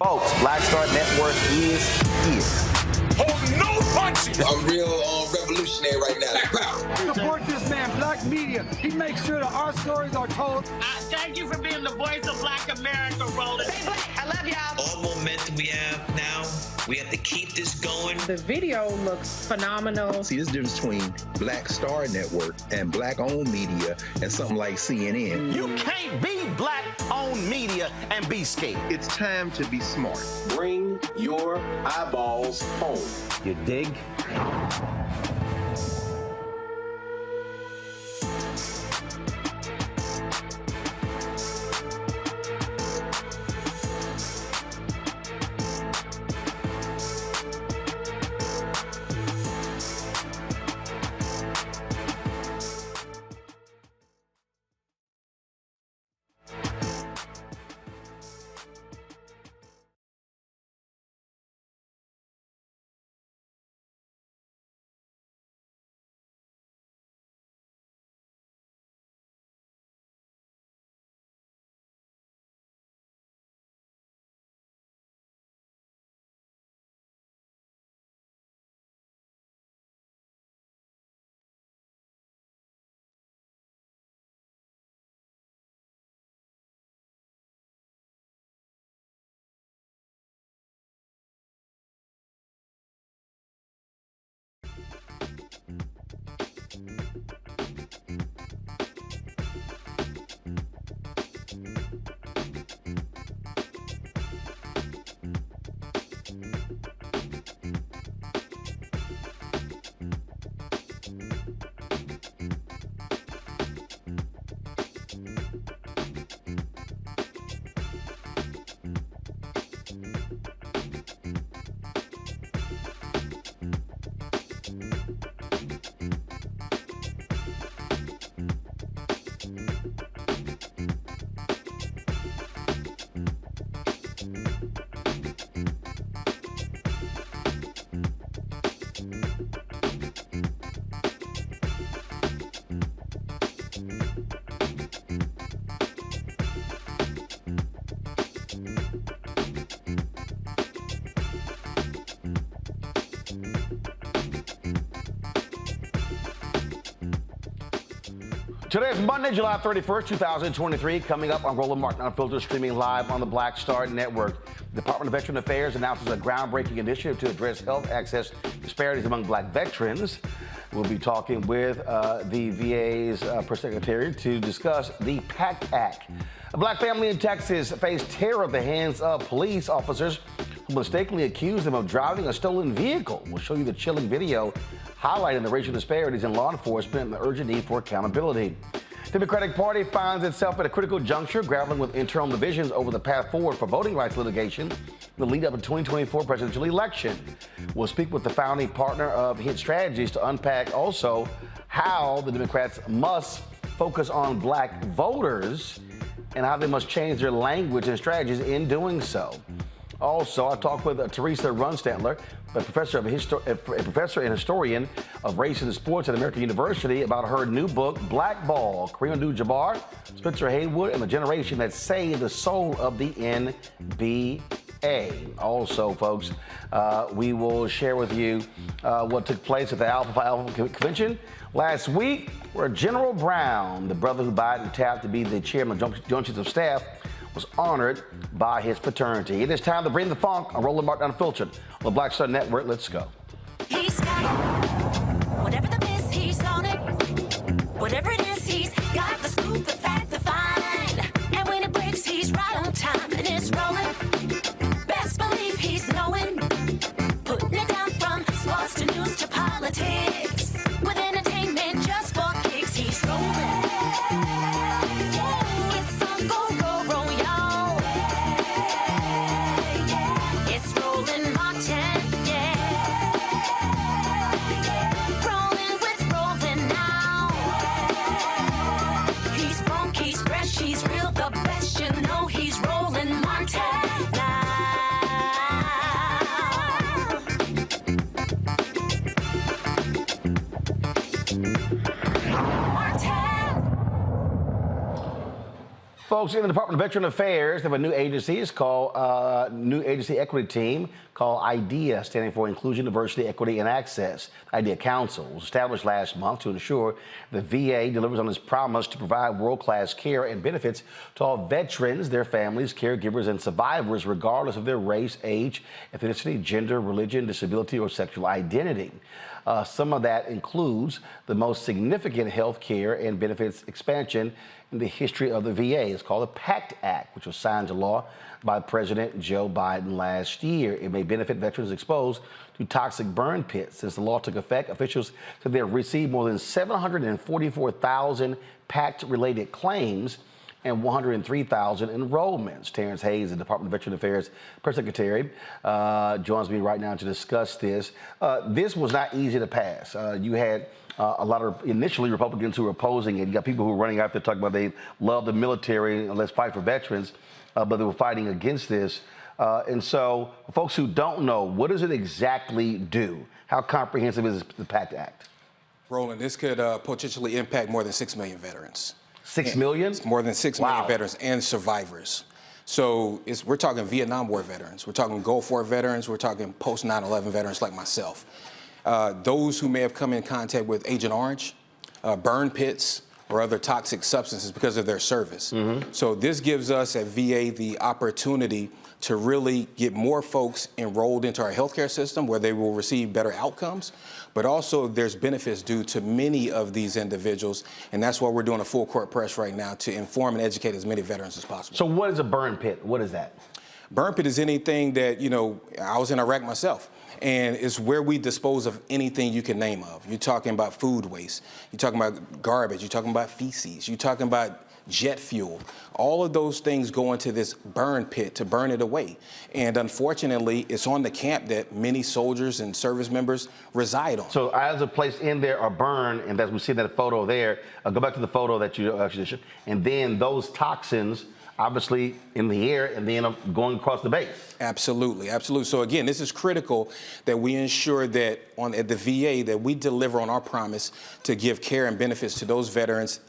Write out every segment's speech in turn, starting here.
Folks, Black Star Network is here. Hold no punches! I'm real revolutionary right now. Support this man, Black Media. He makes sure that our stories are told. Thank you for being the voice of Black America, Roland. Stay black. I love y'all. All momentum we have now, we have to keep this going. The video looks phenomenal. See, there's a difference between Black Star Network and Black-owned media and something like CNN. You can't be Black-owned media and be scared. It's time to be smart. Bring your eyeballs home. You dig? Today is Monday, July 31st, 2023. Coming up on Roland Martin Unfiltered, streaming live on the Black Star Network. The Department of Veteran Affairs announces a groundbreaking initiative to address health access disparities among Black veterans. We'll be talking with the VA's press secretary to discuss the PACT Act. A Black family in Texas faced terror at the hands of police officers who mistakenly accused them of driving a stolen vehicle. We'll show you the chilling video highlighting the racial disparities in law enforcement and the urgent need for accountability. The Democratic Party finds itself at a critical juncture, grappling with internal divisions over the path forward for voting rights litigation in the lead up to the 2024 presidential election. We'll speak with the founding partner of Hit Strategies to unpack also how the Democrats must focus on black voters and how they must change their language and strategies in doing so. Also, I talked with Teresa Runstedler, a professor and historian of race and sports at American University, about her new book, Blackball, Kareem Abdul-Jabbar, Spencer Haywood, and the generation that saved the soul of the NBA. Also, folks, we will share with you what took place at the Alpha Phi Alpha Convention last week, where General Brown, the brother who Biden tapped to be the chairman of Joint Chiefs of Staff, was honored by his fraternity. It is time to bring the funk on Roland Martin Unfiltered on the Black Star Network. Let's go. He's got it. Whatever the miss, he's on it. Whatever it is, he's got the scoop, the fact, the find. And when it breaks, he's right on time and it's rolling. Best believe he's knowing. Putting it down from sports to news to politics. With entertainment just for kicks, he's rolling. It's on go, roll, y'all. It's Roland Martin, yeah. Rolling with Roland now. He's funk, he's fresh, he's real, the best, you know he's Roland Martin now. Folks, in the Department of Veteran Affairs, they have a new agency. It's called New Agency Equity Team, called IDEA, standing for Inclusion, Diversity, Equity, and Access. The IDEA Council was established last month to ensure the VA delivers on its promise to provide world-class care and benefits to all veterans, their families, caregivers, and survivors, regardless of their race, age, ethnicity, gender, religion, disability, or sexual identity. Some of that includes the most significant health care and benefits expansion in the history of the VA. It's called the PACT Act, which was signed into law by President Joe Biden last year. It may benefit veterans exposed to toxic burn pits. Since the law took effect, officials said they have received more than 744,000 PACT-related claims and 103,000 enrollments. Terrence Hayes, the Department of Veteran Affairs press secretary, joins me right now to discuss this. This was not easy to pass. You had a lot of initially Republicans who were opposing it. You got people who were running out there talking about they love the military and let's fight for veterans, but they were fighting against this. And so, for folks who don't know, what does it exactly do? How comprehensive is the PACT Act? Roland, this could potentially impact more than 6 million veterans. 6 million? More than 6 million veterans and survivors. So we're talking Vietnam War veterans. We're talking Gulf War veterans. We're talking post 9/11 veterans like myself. Those who may have come in contact with Agent Orange, burn pits, or other toxic substances because of their service. So this gives us at VA the opportunity to really get more folks enrolled into our healthcare system where they will receive better outcomes, but also there's benefits due to many of these individuals, and that's why we're doing a full court press right now to inform and educate as many veterans as possible. So what is a burn pit? What is that? Burn pit is anything that, you know, I was in Iraq myself, and it's where we dispose of anything you can name of. You're talking about food waste, you're talking about garbage, you're talking about feces, you're talking about jet fuel. All of those things go into this burn pit to burn it away. And unfortunately, it's on the camp that many soldiers and service members reside on. So as a place in there are burned, and as we see that photo there, go back to the photo that you actually showed, and then those toxins obviously in the air and then going across the base. Absolutely, absolutely. So again, this is critical that we ensure that at the VA that we deliver on our promise to give care and benefits to those veterans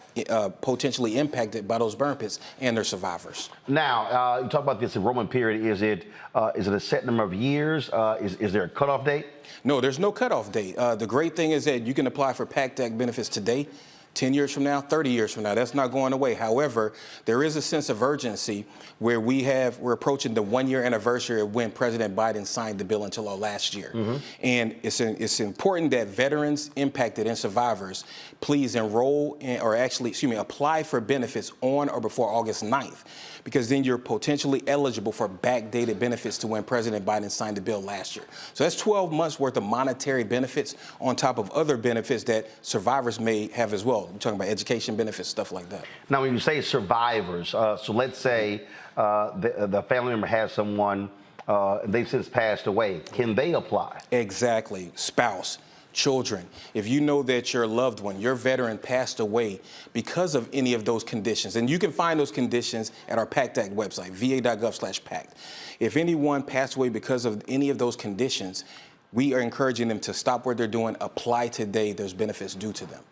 potentially impacted by those burn pits and their survivors. Now, you talk about this enrollment period. Is it a set number of years? Is there a cutoff date? No, there's no cutoff date. The great thing is that you can apply for PACT Act benefits today, 10 years from now, 30 years from now. That's not going away. However, there is a sense of urgency where we're approaching the 1-year anniversary of when President Biden signed the bill into law last year. And it's important that veterans impacted and survivors please enroll apply for benefits on or before August 9th, because then you're potentially eligible for backdated benefits to when President Biden signed the bill last year. So that's 12 months worth of monetary benefits on top of other benefits that survivors may have as well. well. We're talking about education benefits, stuff like that. Now, when you say survivors, so let's say the family member has someone, they've since passed away. Can they apply? Exactly. Spouse, children. If you know that your loved one, your veteran, passed away because of any of those conditions, and you can find those conditions at our PACT Act website, va.gov/PACT. If anyone passed away because of any of those conditions, we are encouraging them to stop what they're doing, apply today. There's benefits due to them.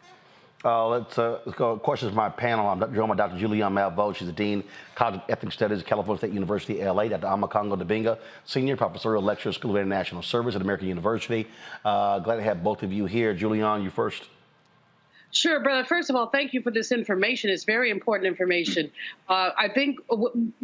Let's go. Questions from my panel. I'm joined by Dr. Julianne Malveaux. She's the Dean, College of Ethnic Studies at California State University, LA. Dr. Amakongo Dibinga, Senior Professorial Lecturer, School of International Service at American University. Glad to have both of you here. Julianne, you first. Sure, brother. First of all, thank you for this information. It's very important information. I think,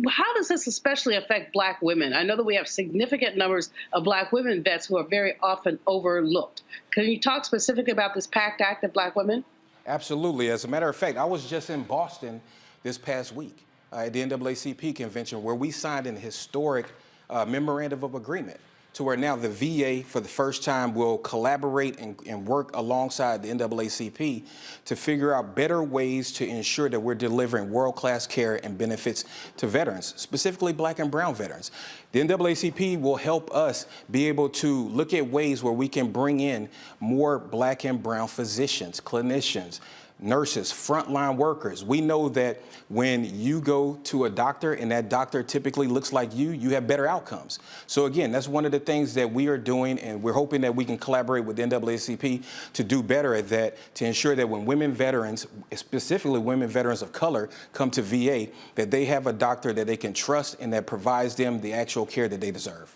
how does this especially affect Black women? I know that we have significant numbers of Black women vets who are very often overlooked. Can you talk specifically about this PACT Act of Black women? Absolutely. As a matter of fact, I was just in Boston this past week at the NAACP convention where we signed an historic memorandum of agreement to where now the VA, for the first time, will collaborate and work alongside the NAACP to figure out better ways to ensure that we're delivering world-class care and benefits to veterans, specifically Black and brown veterans. The NAACP will help us be able to look at ways where we can bring in more Black and brown physicians, clinicians, nurses, frontline workers. We know that when you go to a doctor and that doctor typically looks like you have better outcomes. So again, that's one of the things that we are doing, and we're hoping that we can collaborate with the NAACP to do better at that, to ensure that when women veterans, specifically women veterans of color, come to VA, that they have a doctor that they can trust and that provides them the actual care that they deserve.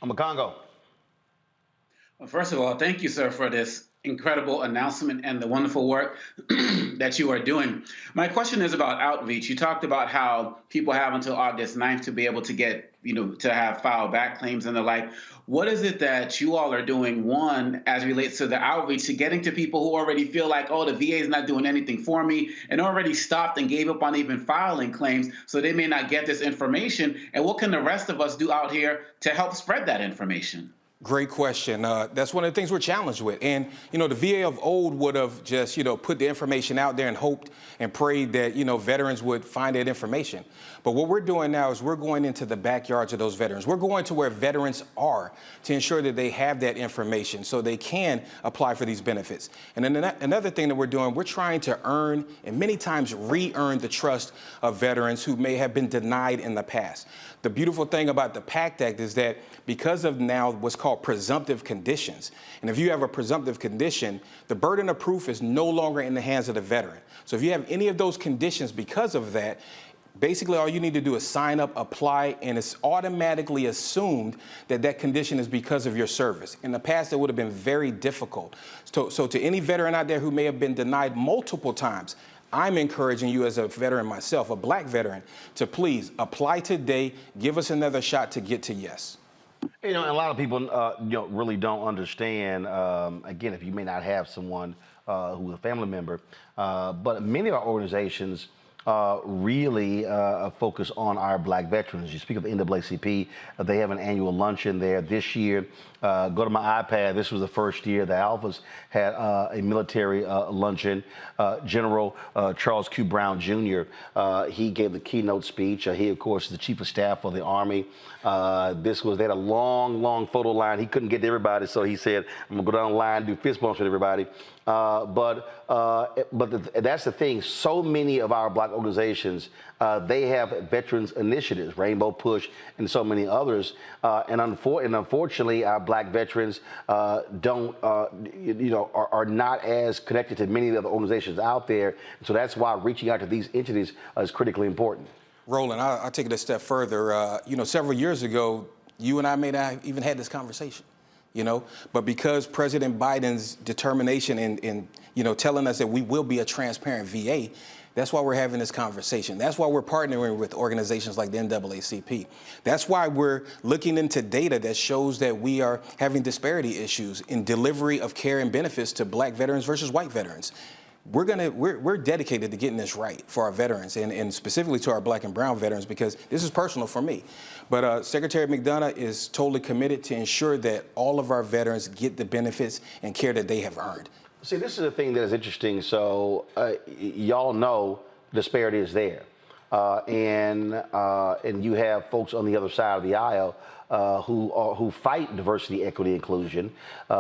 Amakongo. Well, first of all, thank you, sir, for this incredible announcement and the wonderful work that you are doing. My question is about outreach. You talked about how people have until August 9th to be able to get, to have file back claims and the like. What is it that you all are doing, one, as it relates to the outreach, to getting to people who already feel like, oh, the VA is not doing anything for me, and already stopped and gave up on even filing claims, so they may not get this information? And what can the rest of us do out here to help spread that information? Great question. That's one of the things we're challenged with. And, the VA of old would have just, put the information out there and hoped and prayed that, veterans would find that information. But what we're doing now is we're going into the backyards of those veterans. We're going to where veterans are to ensure that they have that information so they can apply for these benefits. And then another thing that we're doing, we're trying to earn and many times re-earn the trust of veterans who may have been denied in the past. The beautiful thing about the PACT Act is that because of now what's called presumptive conditions, and if you have a presumptive condition, the burden of proof is no longer in the hands of the veteran. So if you have any of those conditions because of that, basically all you need to do is sign up, apply, and it's automatically assumed that that condition is because of your service. In the past, it would have been very difficult. So to any veteran out there who may have been denied multiple times, I'm encouraging you as a veteran myself, a Black veteran, to please apply today, give us another shot to get to yes. And a lot of people, really don't understand, again, if you may not have someone who's a family member, but many of our organizations really focus on our Black veterans. You speak of the NAACP, they have an annual luncheon there this year. Go to my iPad. This was the first year the Alphas had a military luncheon. General Charles Q. Brown Jr., he gave the keynote speech. He, of course, is the Chief of Staff for the Army. They had a long photo line. He couldn't get to everybody, so he said, I'm going to go down the line, do fist bumps with everybody. But that's the thing. So many of our Black organizations, they have veterans initiatives, Rainbow Push, and so many others. And unfortunately, our Black veterans are not as connected to many of the other organizations out there. So that's why reaching out to these entities is critically important. Roland, I'll take it a step further. Several years ago, you and I may not have even had this conversation. But because President Biden's determination in telling us that we will be a transparent VA, that's why we're having this conversation. That's why we're partnering with organizations like the NAACP. That's why we're looking into data that shows that we are having disparity issues in delivery of care and benefits to Black veterans versus white veterans. We're dedicated to getting this right for our veterans and specifically to our Black and brown veterans, because this is personal for me. But Secretary McDonough is totally committed to ensure that all of our veterans get the benefits and care that they have earned. See, this is the thing that is interesting. So y'all know disparity is there. And you have folks on the other side of the aisle who fight diversity, equity, inclusion.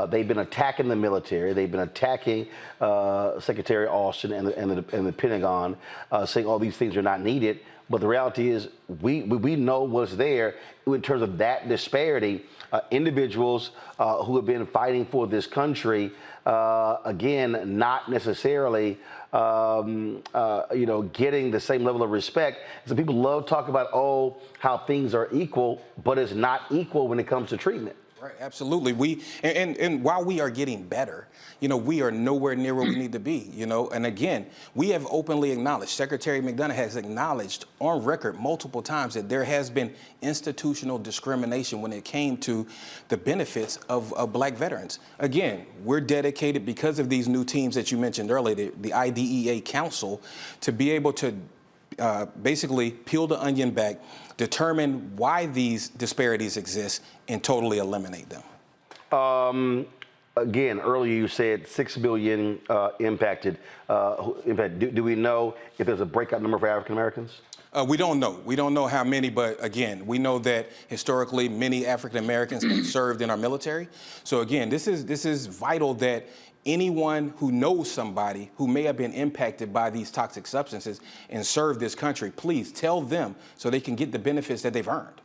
They've been attacking the military. They've been attacking Secretary Austin and the Pentagon, saying all these things are not needed. But the reality is, we know what's there in terms of that disparity. Individuals who have been fighting for this country, again, not necessarily getting the same level of respect. So people love talking about, how things are equal, but it's not equal when it comes to treatment. Right, absolutely. And while we are getting better, we are nowhere near where we need to be, And again, we have openly acknowledged, Secretary McDonough has acknowledged on record multiple times that there has been institutional discrimination when it came to the benefits of Black veterans. Again, we're dedicated because of these new teams that you mentioned earlier, the IDEA Council, to be able to basically peel the onion back, determine why these disparities exist, and totally eliminate them. Again, earlier you said 6 million impacted. Do we know if there's a breakout number for African Americans? We don't know. We don't know how many, but again, we know that historically many African Americans have served in our military. So again, this is vital that anyone who knows somebody who may have been impacted by these toxic substances and served this country, please tell them so they can get the benefits that they've earned.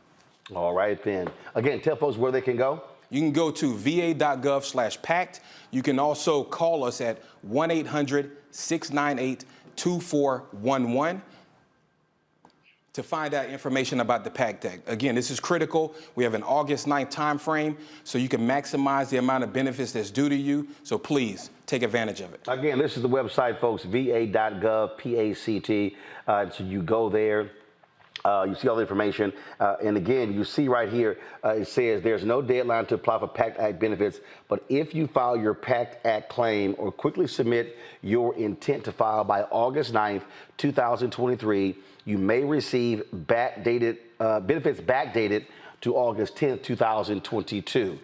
All right, then. Again, tell folks where they can go. You can go to va.gov/PACT. You can also call us at 1-800-698-2411 to find out information about the PACT Act. Again, this is critical. We have an August 9th time frame, so you can maximize the amount of benefits that's due to you. So please take advantage of it. Again, this is the website, folks, va.gov, PACT. So you go there. You see all the information. And again, you see right here, it says there's no deadline to apply for PACT Act benefits, but if you file your PACT Act claim or quickly submit your intent to file by August 9th, 2023, you may receive benefits backdated to August 10th, 2022.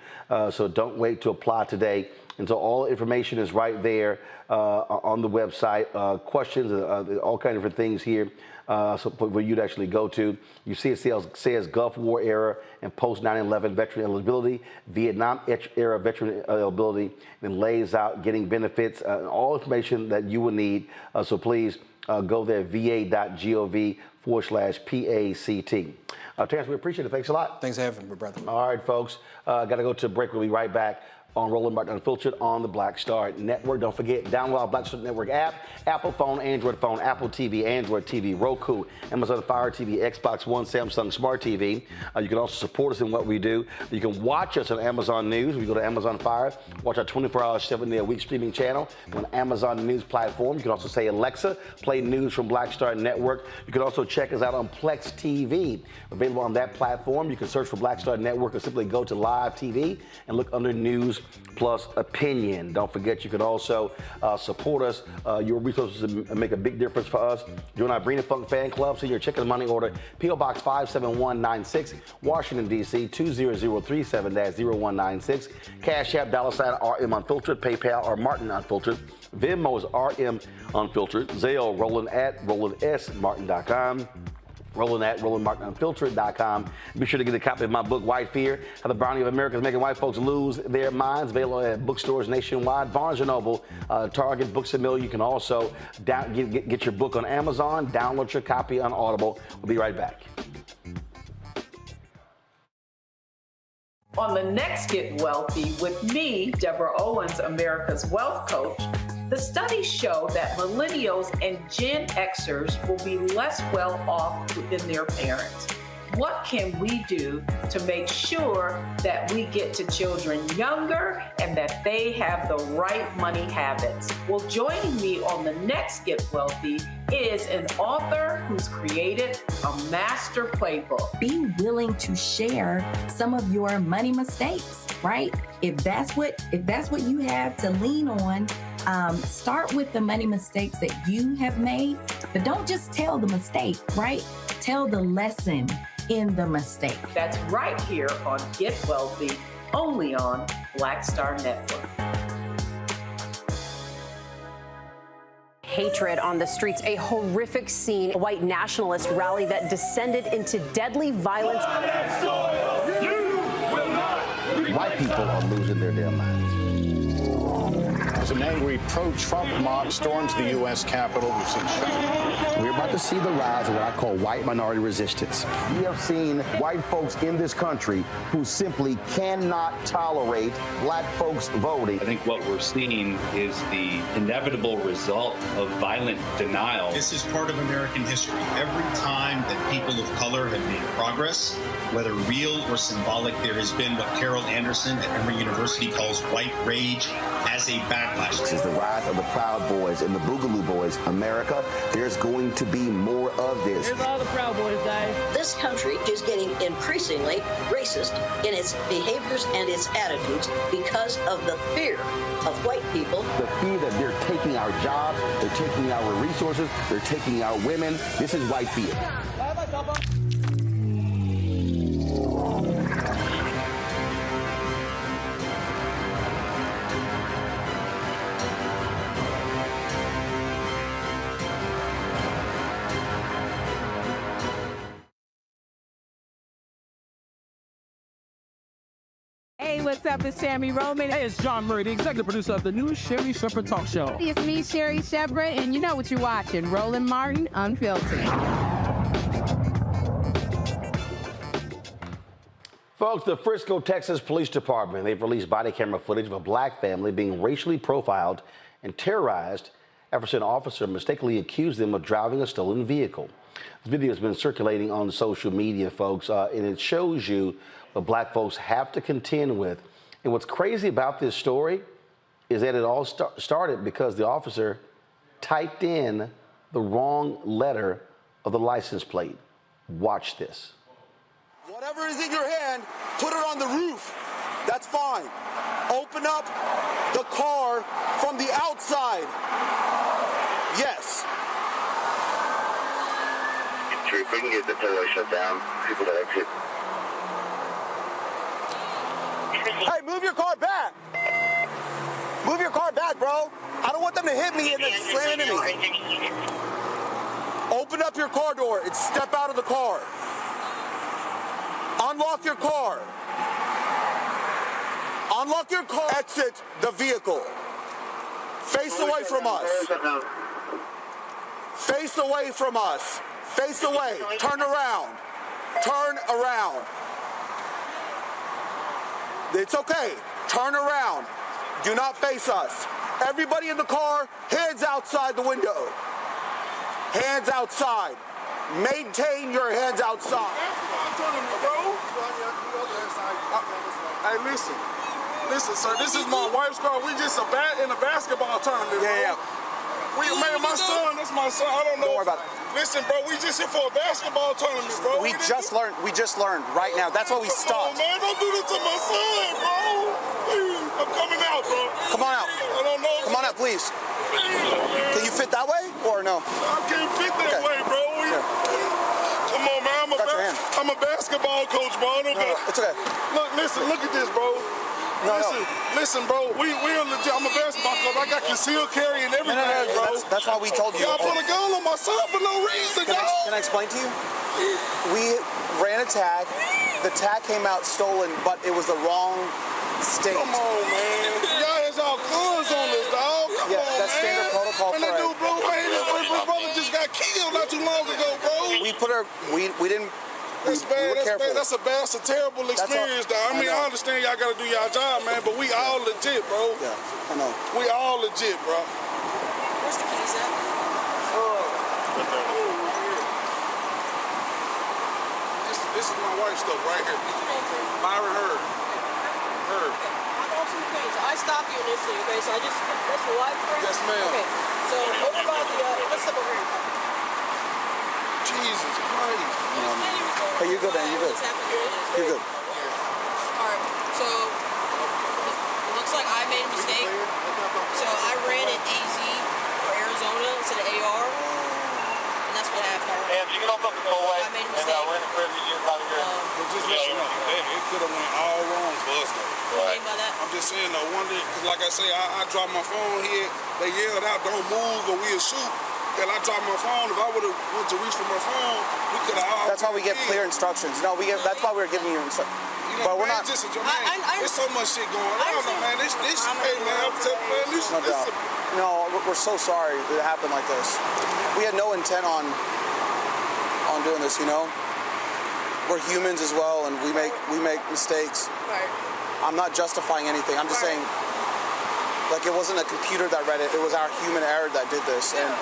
So don't wait to apply today. And so all information is right there on the website. Questions, all kinds of different things here. So for you to actually go to. You see it says Gulf War era and post 9/11 veteran eligibility, Vietnam era veteran eligibility, and lays out getting benefits, all information that you will need. So please go there, va.gov/PACT. Terrence, we appreciate it. Thanks a lot. Thanks for having me, brother. All right, folks. Got to go to a break. We'll be right back on Roland Martin Unfiltered on the Black Star Network. Don't forget, download our Black Star Network app, Apple phone, Android phone, Apple TV, Android TV, Roku, Amazon Fire TV, Xbox One, Samsung Smart TV. You can also support us in what we do. You can watch us on Amazon News. We go to Amazon Fire, watch our 24-hour, 7-day-a-week streaming channel on Amazon News platform. You can also say, Alexa, play news from Black Star Network. You can also check us out on Plex TV, available on that platform. You can search for Black Star Network or simply go to Live TV and look under News Plus Opinion. Don't forget, you can also support us. Your resources make a big difference for us. Join our Breen and Funk fan club. Send your check and money order, P.O. Box 57196, Washington, D.C. 20037-0196. Cash App, $RM Unfiltered, PayPal or Martin Unfiltered. Venmo is RM Unfiltered. Zelle, Roland at RolandSMartin.com. Roland at RolandMartinUnfiltered.com. Be sure to get a copy of my book, White Fear, How the Browning of America is Making White Folks Lose Their Minds. Available at bookstores nationwide, Barnes & Noble, Target, Books A Million. You can also get your book on Amazon, download your copy on Audible. We'll be right back. On the next Get Wealthy with me, Deborah Owens, America's Wealth Coach, the studies show that millennials and Gen Xers will be less well off than their parents. What can we do to make sure that we get to children younger and that they have the right money habits? Well, joining me on the next Get Wealthy is an author who's created a master playbook. Be willing to share some of your money mistakes, right? If that's what you have to lean on, start with the money mistakes that you have made, but don't just tell the mistake, right? Tell the lesson in the mistake. That's right here on Get Wealthy, only on Black Star Network. hatred on the streets. A horrific scene, a white nationalist rally that descended into deadly violence. White people are losing their damn minds. As an angry pro-Trump mob storms the U.S. Capitol, we've seen shots. We're about to see the rise of what I call white minority resistance. We have seen white folks in this country who simply cannot tolerate black folks voting. I think what we're seeing is the inevitable result of violent denial. This is part of American history. Every time that people of color have made progress, whether real or symbolic, there has been what Carol Anderson at Emory University calls white rage as a backlash. This is the rise of the Proud Boys and the Boogaloo Boys. America, there's going to be more of this. Here's all the Proud Boys, guys. This country is getting increasingly racist in its behaviors and its attitudes because of the fear of white people. The fear that they're taking our jobs, they're taking our resources, they're taking our women. This is white fear. Hey, what's up? It's Sammy Roman. Hey, it's John Murray, the executive producer of the new Sherry Shepherd Talk Show. It's me, Sherry Shepherd, and you know what you're watching. Roland Martin, Unfiltered. Folks, the Frisco, Texas Police Department, they've released body camera footage of a black family being racially profiled and terrorized after an officer mistakenly accused them of driving a stolen vehicle. This video has been circulating on social media, folks, and it shows you what black folks have to contend with. And what's crazy about this story is that it all started because the officer typed in the wrong letter of the license plate. Watch this. Whatever is in your hand, put it on the roof. That's fine. Open up the car from the outside. Yes. If we can get the tower shut down, people that exit. Hey, move your car back. Move your car back, bro. I don't want them to hit me and then slam into me. Open up your car door and step out of the car. Unlock your car. Unlock your car. Exit the vehicle. Face away from us. Face away from us. Face away. Turn around. Turn around. It's okay. Turn around. Do not face us. Everybody in the car, hands outside the window. Hands outside. Maintain your hands outside. Hey, listen, sir. This is my wife's car. We just in a basketball tournament. Yeah. Man, my son. That's my son. I don't know. Don't worry about it. Listen, bro. We just here for a basketball tournament, bro. We just learned right now. That's why we stopped. Oh, man, don't do this to my son, bro. I'm coming out, bro. Come on out. I don't know. Come on out, please. Can you fit that way or no? I can't fit that way, bro. Come on, man. I'm a basketball coach, bro. It's okay. Look at this, bro. Listen, bro. We're legit. I'm a basketball coach. I got concealed carry and everything, bro. That's why we told you. Y'all put a gun on my son for no reason, dog. Can I explain to you? We ran a tag. The tag came out stolen, but it was the wrong state. Come on, man. Y'all has all guns on this, dog. Come on, that's standard protocol for it. And that dude, bro, my brother just got killed not too long ago, bro. We didn't. That's bad. That's a terrible experience, dog. I mean, I understand y'all got to do y'all job, man, but we all legit, bro. Yeah, I know. We all legit, bro. Where's the keys at? This is my wife's stuff right here. Myron Heard. I got some things. I stopped you initially, okay? So that's your wife, right? Yes, ma'am. Okay. So over by let's step over here. Jesus Christ. Hey, you're good, man. You're good. You're good. All right. So it looks like I made a mistake. So I ran an AZ for Arizona instead of AR, and that's what happened. And you can open up the doorway. I made a mistake. It could have went all wrong for us, though. mean by that? I'm just saying, though, one day, because like I say, I dropped my phone here. They yelled out, "Don't move or we'll shoot." And I dropped my phone. If I would have went to reach for my phone, we could have all. That's why we get clear instructions. No, we get. That's why we're giving you instructions. You know, But we're man, not. just there's so much shit going on, man. This hey, man, I'm telling you, man, No doubt. No, we're so sorry that it happened like this. We had no intent on doing this. You know, we're humans as well, and we make mistakes. Right. I'm not justifying anything. I'm just saying, like, it wasn't a computer that read it. It was our human error that did this. And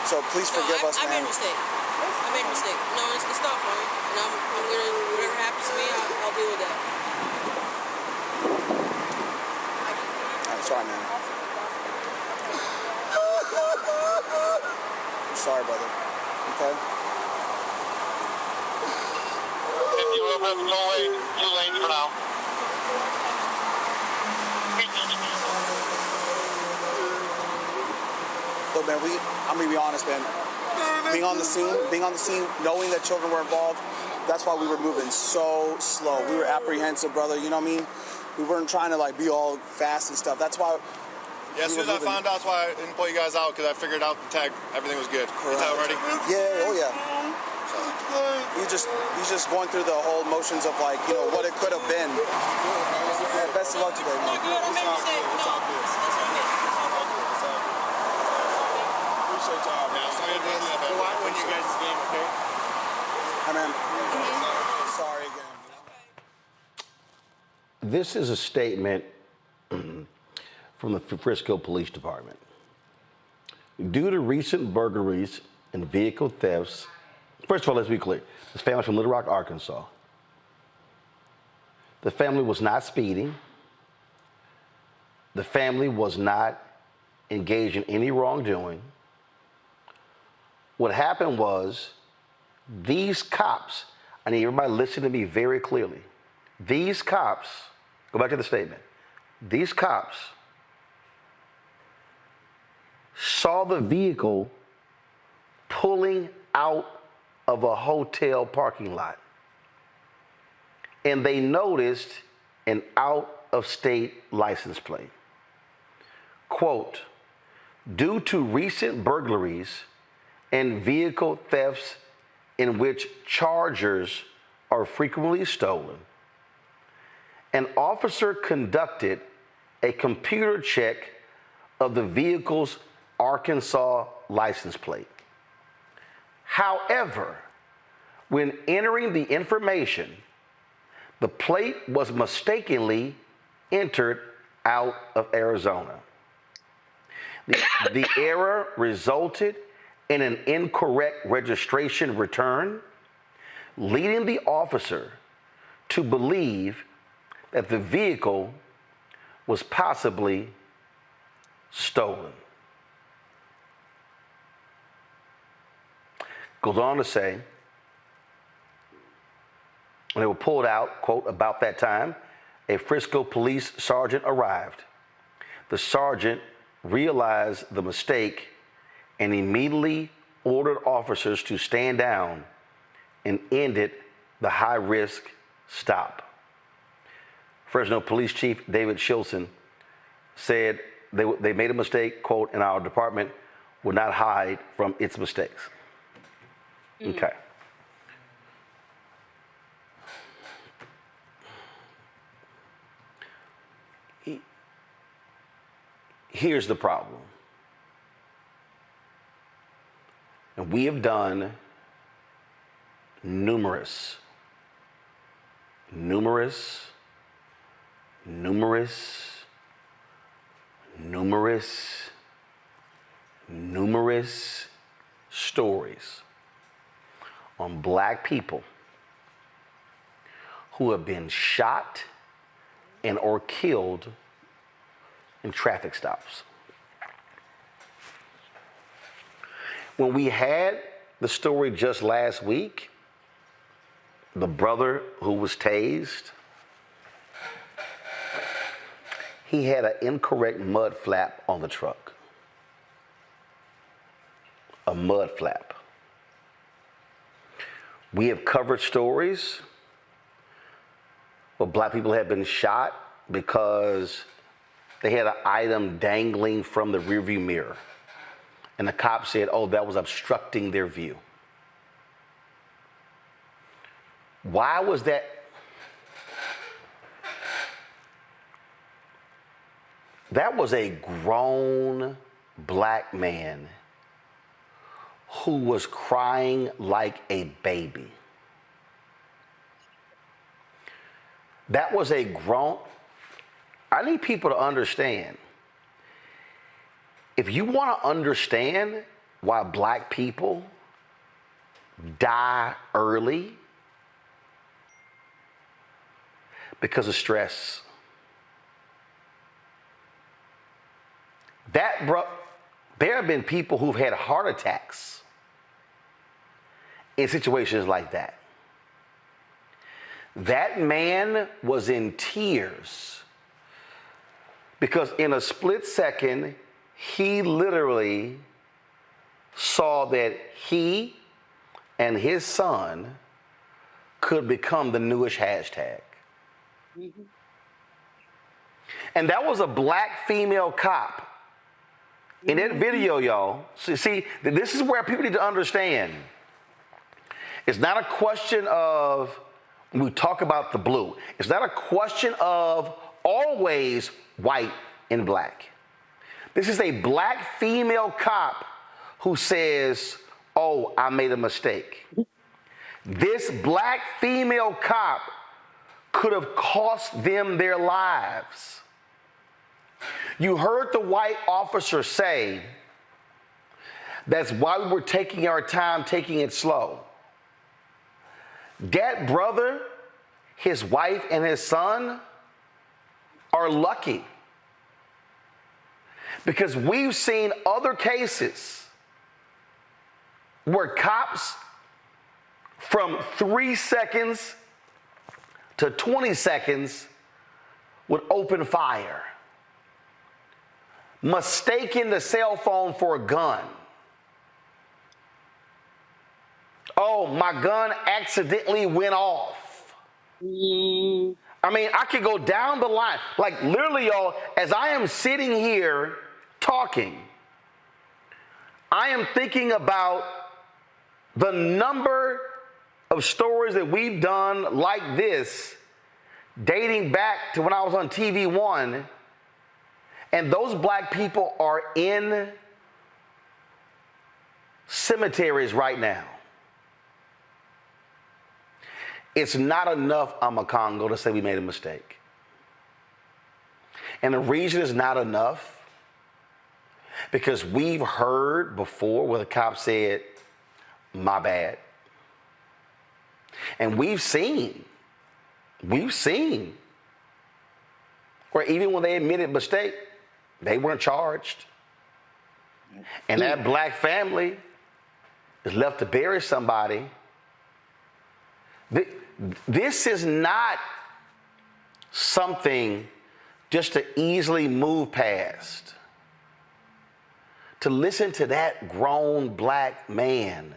so please forgive us, I man. made a mistake. I made a mistake. No, it's not funny. And I'm gonna, whatever happens to me, I'll deal with that. I'm sorry, man. I'm sorry, brother. Okay? If you will have no lane, you lane for now. Look, man, I'm gonna be honest, man. Being on the scene, knowing that children were involved, that's why we were moving so slow. We were apprehensive, brother. You know what I mean? We weren't trying to like be all fast and stuff. That's why. Yeah, as soon as I found out, that's why I didn't pull you guys out, because I figured out the tag, everything was good. Correct. You tag ready? Yeah, oh yeah. He's just going through the whole motions of like, you know, what it could have been. Yeah, best of luck today, man. Win you guys' game, okay? Hi, man. Sorry again. This is a statement from the Frisco Police Department. Due to recent burglaries and vehicle thefts, first of all, let's be clear. This family's from Little Rock, Arkansas. The family was not speeding. The family was not engaged in any wrongdoing. What happened was these cops, I need everybody to listen to me very clearly. These cops, go back to the statement. These cops saw the vehicle pulling out of a hotel parking lot. And they noticed an out-of-state license plate. Quote, due to recent burglaries and vehicle thefts in which chargers are frequently stolen, an officer conducted a computer check of the vehicle's Arkansas license plate. However, when entering the information, the plate was mistakenly entered out of Arizona. The error resulted in an incorrect registration return, leading the officer to believe that the vehicle was possibly stolen. Goes on to say, when they were pulled out, quote, about that time, a Frisco police sergeant arrived. The sergeant realized the mistake and immediately ordered officers to stand down and ended the high-risk stop. Fresno Police Chief David Shilson said they made a mistake, quote, and our department will not hide from its mistakes. Okay. Here's the problem. And we have done numerous stories on black people who have been shot and or killed in traffic stops. When we had the story just last week, the brother who was tased, he had an incorrect mud flap on the truck. A mud flap. We have covered stories where black people have been shot because they had an item dangling from the rearview mirror. And the cop said, oh, that was obstructing their view. Why was that? That was a grown black man who was crying like a baby. That was a grown, I need people to understand. If you want to understand why black people die early because of stress, there have been people who've had heart attacks in situations like that. That man was in tears because in a split second, he literally saw that he and his son could become the newish hashtag. Mm-hmm. And that was a black female cop. In that video, y'all, see, this is where people need to understand. It's not a question of, when we talk about the blue, it's not a question of always white and black. This is a black female cop who says, oh, I made a mistake. This black female cop could have cost them their lives. You heard the white officer say, that's why we were taking our time, taking it slow. That brother, his wife, and his son are lucky. Because we've seen other cases where cops from 3 seconds to 20 seconds would open fire, mistaking the cell phone for a gun. Oh, my gun accidentally went off. I mean, I could go down the line. Like literally, y'all, as I am sitting here talking, I am thinking about the number of stories that we've done like this, dating back to when I was on TV One, and those black people are in cemeteries right now. It's not enough, Congo, to say we made a mistake. And the reason it's not enough, because we've heard before where the cop said, my bad. And we've seen, where even when they admitted mistake, they weren't charged. And that black family is left to bury somebody. This is not something just to easily move past. To listen to that grown black man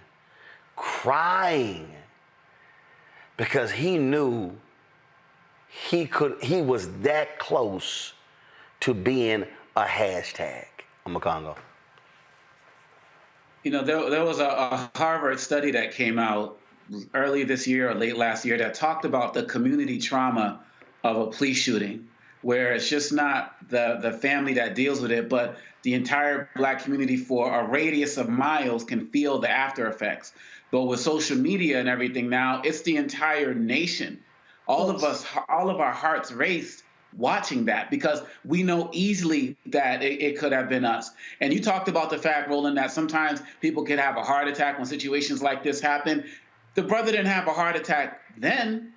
crying because he knew he was that close to being a hashtag. I'm a Congo. You know, there was a Harvard study that came out early this year or late last year that talked about the community trauma of a police shooting, where it's just not the family that deals with it, but the entire black community for a radius of miles can feel the after effects. But with social media and everything now, it's the entire nation. All of us, all of our hearts raced watching that because we know easily that it could have been us. And you talked about the fact, Roland, that sometimes people could have a heart attack when situations like this happen. The brother didn't have a heart attack then,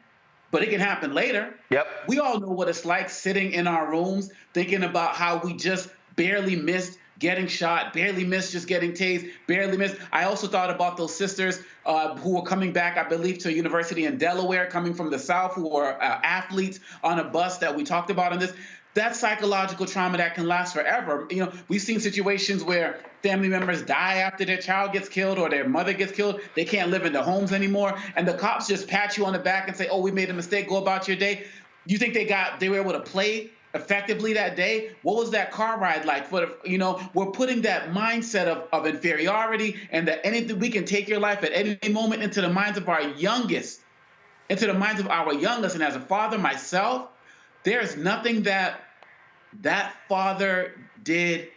but it can happen later. Yep. We all know what it's like sitting in our rooms thinking about how we just barely missed getting shot, barely missed just getting tased, barely missed. I also thought about those sisters who were coming back, I believe, to a university in Delaware, coming from the South, who were athletes on a bus that we talked about in this. That's psychological trauma that can last forever. You know, we've seen situations where family members die after their child gets killed or their mother gets killed. They can't live in their homes anymore. And the cops just pat you on the back and say, oh, we made a mistake, go about your day. You think they were able to play effectively that day? What was that car ride like? We're putting that mindset of inferiority and that anything we can take your life at any moment into the minds of our youngest, And as a father myself, there's nothing that father did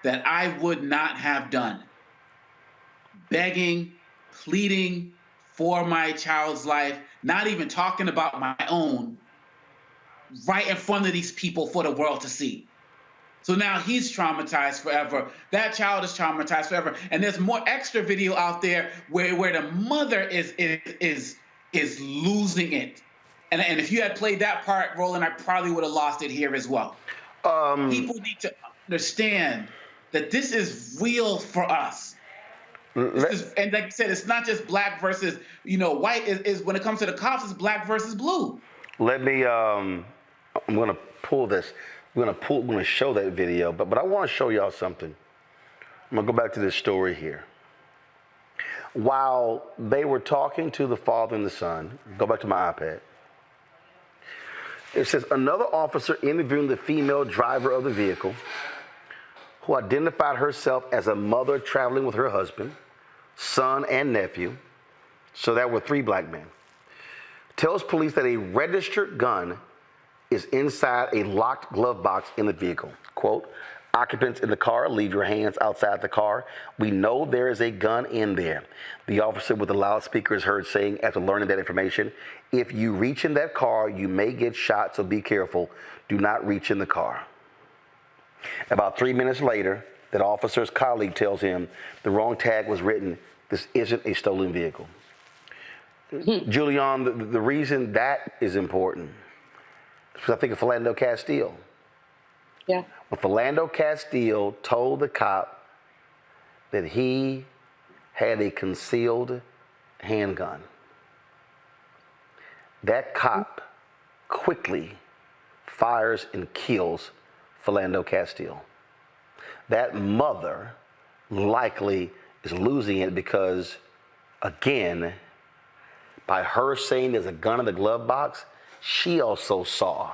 that I would not have done. Begging, pleading for my child's life, not even talking about my own, right in front of these people for the world to see. So now he's traumatized forever. That child is traumatized forever. And there's more extra video out there where the mother is losing it. And if you had played that part, Roland, I probably would have lost it here as well. People need to understand that this is real for us. And like you said, it's not just black versus, white. Is when it comes to the cops, it's black versus blue. Let me, I'm going to pull this. We're going to show that video, but I want to show y'all something. I'm going to go back to this story here. While they were talking to the father and the son, go back to my iPad. It says, another officer interviewing the female driver of the vehicle, who identified herself as a mother traveling with her husband, son, and nephew, so that were 3 black men, tells police that a registered gun is inside a locked glove box in the vehicle. Quote, occupants in the car, leave your hands outside the car. We know there is a gun in there. The officer with the loudspeaker is heard saying, after learning that information, if you reach in that car, you may get shot, so be careful. Do not reach in the car. About 3 minutes later, that officer's colleague tells him the wrong tag was written. This isn't a stolen vehicle. Julian, the reason that is important, because I think of Philando Castile. Yeah. When Philando Castile told the cop that he had a concealed handgun, that cop quickly fires and kills Philando Castile. That mother likely is losing it because, again, by her saying there's a gun in the glove box, she also saw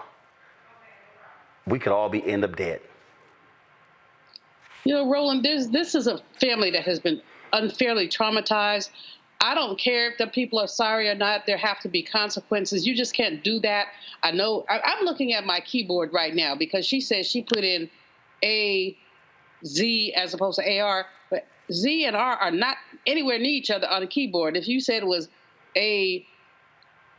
we could all end up dead. Roland, this is a family that has been unfairly traumatized. I don't care if the people are sorry or not. There have to be consequences. You just can't do that. I know. I'm looking at my keyboard right now because she says she put in A, Z as opposed to AR. But Z and R are not anywhere near each other on the keyboard. If you said it was A,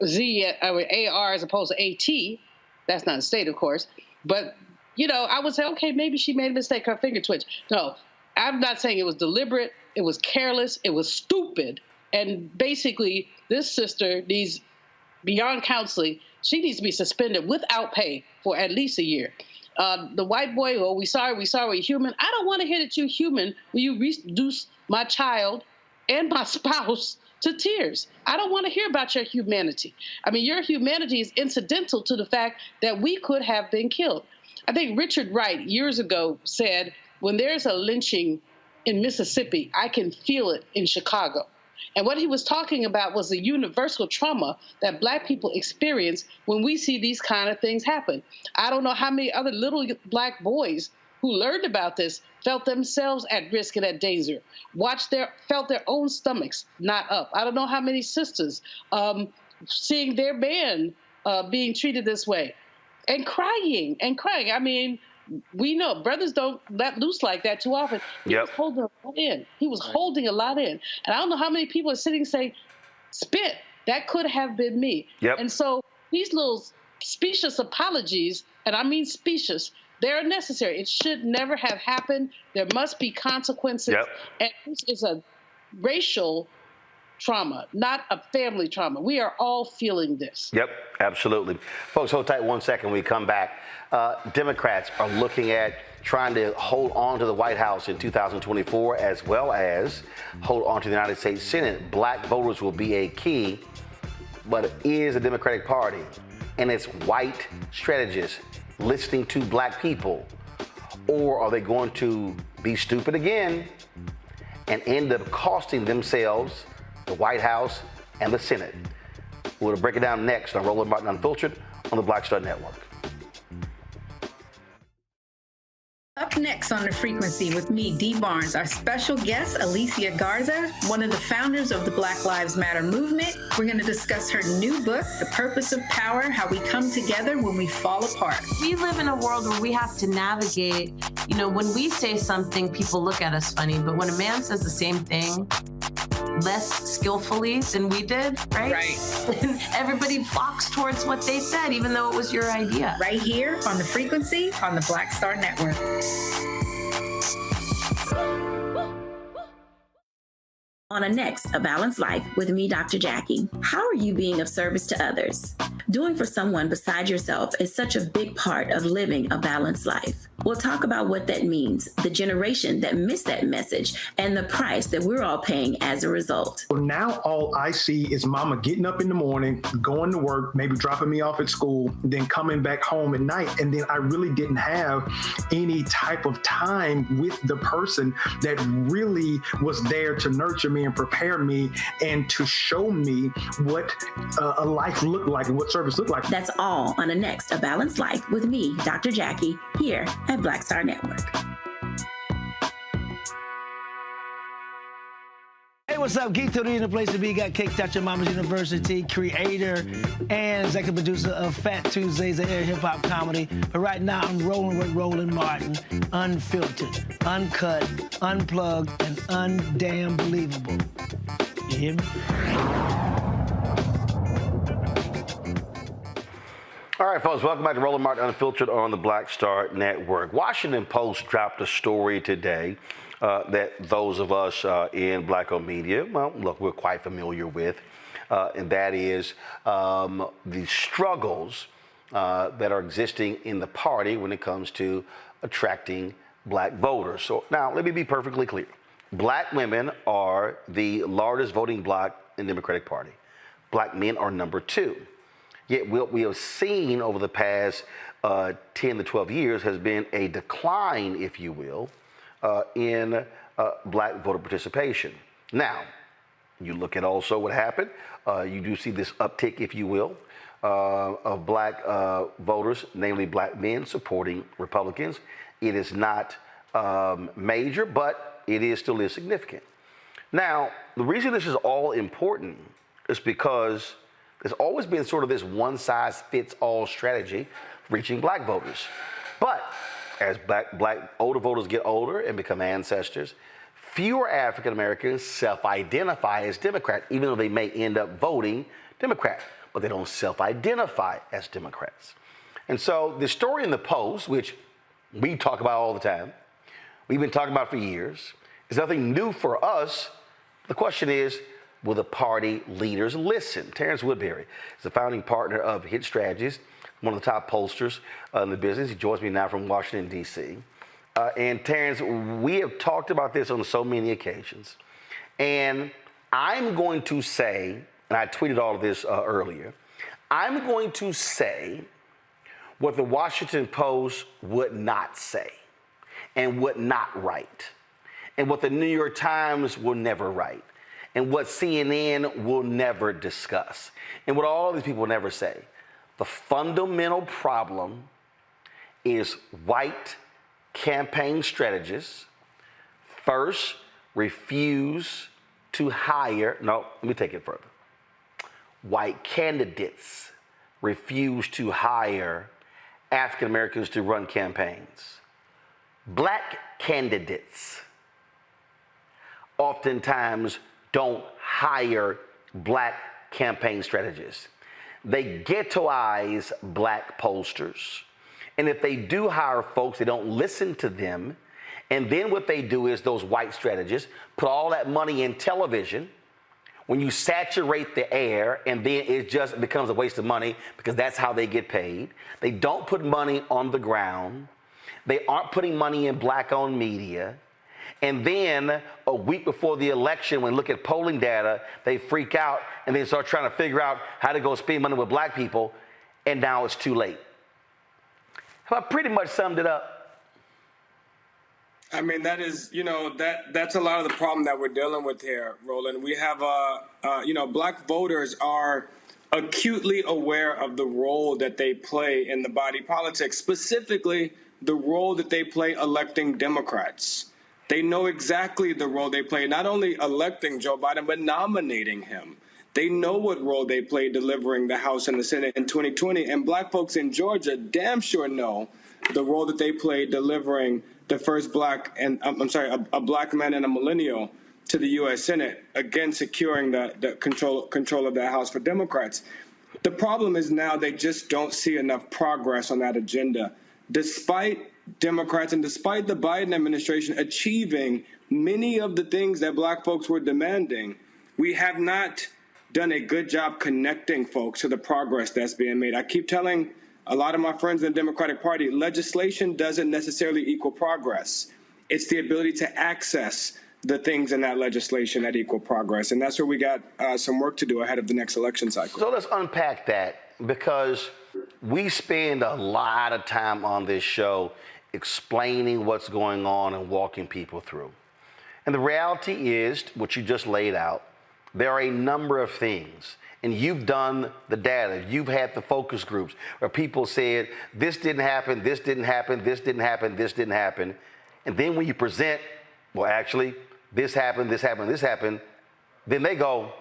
Z, or AR as opposed to AT, that's not a state, of course. But, I would say, okay, maybe she made a mistake, her finger twitch. No, I'm not saying it was deliberate. It was careless. It was stupid. And basically, this sister needs, beyond counseling, she needs to be suspended without pay for at least a year. The white boy, we sorry, we're human. I don't want to hear that you're human when you reduce my child and my spouse to tears. I don't want to hear about your humanity. I mean, your humanity is incidental to the fact that we could have been killed. I think Richard Wright years ago said, when there's a lynching in Mississippi, I can feel it in Chicago. And what he was talking about was the universal trauma that black people experience when we see these kind of things happen. I don't know how many other little black boys who learned about this felt themselves at risk and at danger, felt their own stomachs not up. I don't know how many sisters seeing their man being treated this way and crying. I mean, we know brothers don't let loose like that too often. He was holding a lot in. He was holding a lot in. And I don't know how many people are sitting saying, spit, that could have been me. And so these little specious apologies, and I mean specious, they're necessary. It should never have happened. There must be consequences. And this is a racial trauma, not a family trauma. We are all feeling this. Yep, absolutely. Folks, hold tight 1 second. When we come back, Democrats are looking at trying to hold on to the White House in 2024, as well as hold on to the United States Senate. Black voters will be a key, but it is a Democratic Party, and it's white strategists listening to black people. Or are they going to be stupid again and end up costing themselves the White House and the Senate? We'll break it down next on Roland Martin Unfiltered on the Black Star Network. Up next on The Frequency with me, Dee Barnes, our special guest, Alicia Garza, one of the founders of the Black Lives Matter movement. We're going to discuss her new book, The Purpose of Power, How We Come Together When We Fall Apart. We live in a world where we have to navigate, when we say something, people look at us funny, but when a man says the same thing less skillfully than we did, right? Right. Everybody flocks towards what they said, even though it was your idea. Right here on The Frequency on the Black Star Network. On a next, A Balanced Life with me, Dr. Jackie. How are you being of service to others? Doing for someone beside yourself is such a big part of living a balanced life. We'll talk about what that means, the generation that missed that message, and the price that we're all paying as a result. Well, now all I see is mama getting up in the morning, going to work, maybe dropping me off at school, then coming back home at night. And then I really didn't have any type of time with the person that really was there to nurture me and prepare me and to show me what a life looked like and what service looked like. That's all on the next A Balanced Life with me, Dr. Jackie, here at Black Star Network. Hey, what's up? Geek Theory in the place to be. Got Cake Touch Your Mama's University, creator and executive producer of Fat Tuesdays, a hip hop comedy. But right now, I'm rolling with Roland Martin, unfiltered, uncut, unplugged, and undamn believable. You hear me? All right, folks, welcome back to Roland Martin Unfiltered on the Black Star Network. Washington Post dropped a story today that those of us in black-owned media, well, look, we're quite familiar with, and that is the struggles that are existing in the party when it comes to attracting black voters. So now, let me be perfectly clear. Black women are the largest voting bloc in the Democratic Party. Black men are number 2. Yet what we have seen over the past 10 to 12 years has been a decline, if you will, in black voter participation. Now, you look at also what happened. You do see this uptick, if you will, of black voters, namely black men supporting Republicans. It is not major, but it is still significant. Now, the reason this is all important is because there's always been sort of this one-size-fits-all strategy for reaching black voters. But as black older voters get older and become ancestors, fewer African Americans self-identify as Democrat, even though they may end up voting Democrat, but they don't self-identify as Democrats. And so the story in the Post, which we talk about all the time, we've been talking about for years, is nothing new for us. The question is, will the party leaders listen? Terrence Woodbury is the founding partner of Hit Strategies, one of the top pollsters in the business. He joins me now from Washington, D.C. And Terrence, we have talked about this on so many occasions. And I'm going to say, and I tweeted all of this earlier, I'm going to say what the Washington Post would not say and would not write, and what the New York Times will never write, and what CNN will never discuss, and what all these people will never say. The fundamental problem is white campaign strategists first refuse to hire, no, let me take it further. White candidates refuse to hire African Americans to run campaigns. Black candidates oftentimes don't hire black campaign strategists. They ghettoize black pollsters. And if they do hire folks, they don't listen to them. And then what they do is those white strategists put all that money in television. When you saturate the air, and then it just becomes a waste of money because that's how they get paid. They don't put money on the ground. They aren't putting money in black-owned media. And then a week before the election, when they look at polling data, they freak out and they start trying to figure out how to go spend money with black people, and now it's too late. Have I pretty much summed it up? I mean, that is, that's a lot of the problem that we're dealing with here, Roland. We have, black voters are acutely aware of the role that they play in the body politic, specifically the role that they play electing Democrats. They know exactly the role they play, not only electing Joe Biden, but nominating him. They know what role they play delivering the House and the Senate in 2020. And black folks in Georgia damn sure know the role that they played delivering the first a black man and a millennial to the U.S. Senate, again securing the control of that House for Democrats. The problem is now they just don't see enough progress on that agenda, despite Democrats and despite the Biden administration achieving many of the things that black folks were demanding. We have not done a good job connecting folks to the progress that's being made. I keep telling a lot of my friends in the Democratic Party, legislation doesn't necessarily equal progress. It's the ability to access the things in that legislation that equal progress. And that's where we got some work to do ahead of the next election cycle. So let's unpack that, because we spend a lot of time on this show explaining what's going on and walking people through. And the reality is, what you just laid out, there are a number of things. And you've done the data. You've had the focus groups where people said, this didn't happen, this didn't happen, this didn't happen, this didn't happen. And then when you present, well, actually, this happened, this happened, this happened, then they go,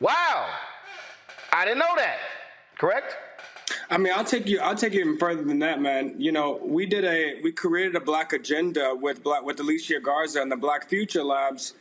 wow, I didn't know that. Correct? I mean, I'll take you even further than that, man. You know, we created a black agenda with Alicia Garza and the Black Future Labs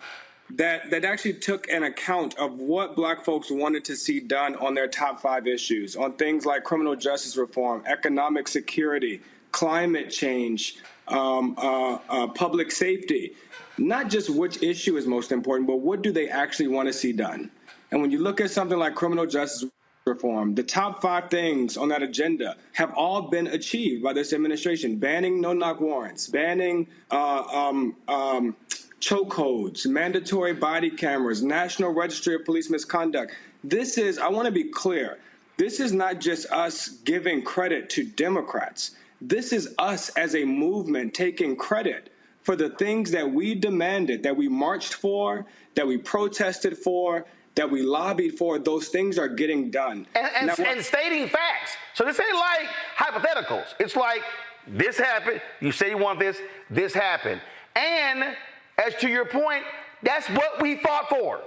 that actually took an account of what black folks wanted to see done on their top 5 issues, on things like criminal justice reform, economic security, climate change, public safety. Not just which issue is most important, but what do they actually want to see done? And when you look at something like criminal justice reform, the top 5 things on that agenda have all been achieved by this administration: banning no-knock warrants, banning chokeholds, mandatory body cameras, National Registry of Police Misconduct. This is, I want to be clear, this is not just us giving credit to Democrats. This is us as a movement taking credit for the things that we demanded, that we marched for, that we protested for, that we lobbied for. Those things are getting done. And stating facts. So this ain't like hypotheticals. It's like, this happened, you say you want this happened. And as to your point, that's what we fought for.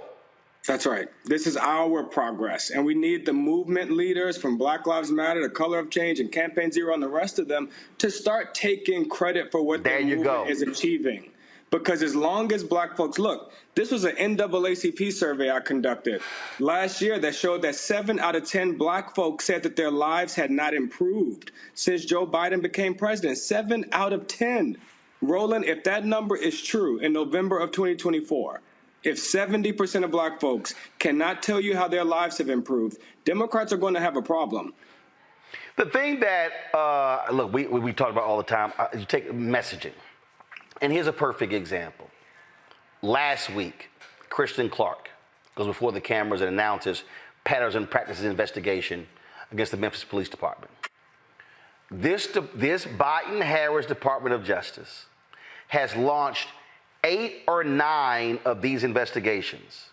That's right. This is our progress. And we need the movement leaders from Black Lives Matter, the Color of Change, and Campaign Zero, and the rest of them to start taking credit for what their movement is achieving. Because as long as black folks, look, this was an NAACP survey I conducted last year that showed that 7 out of 10 black folks said that their lives had not improved since Joe Biden became president. 7 out of 10. Roland, if that number is true in November of 2024, if 70% of black folks cannot tell you how their lives have improved, Democrats are going to have a problem. The thing that, look, we talk about all the time, you take messaging. And here's a perfect example. Last week, Kristen Clark goes before the cameras and announces patterns and practices investigation against the Memphis Police Department. This Biden-Harris Department of Justice has launched 8 or 9 of these investigations.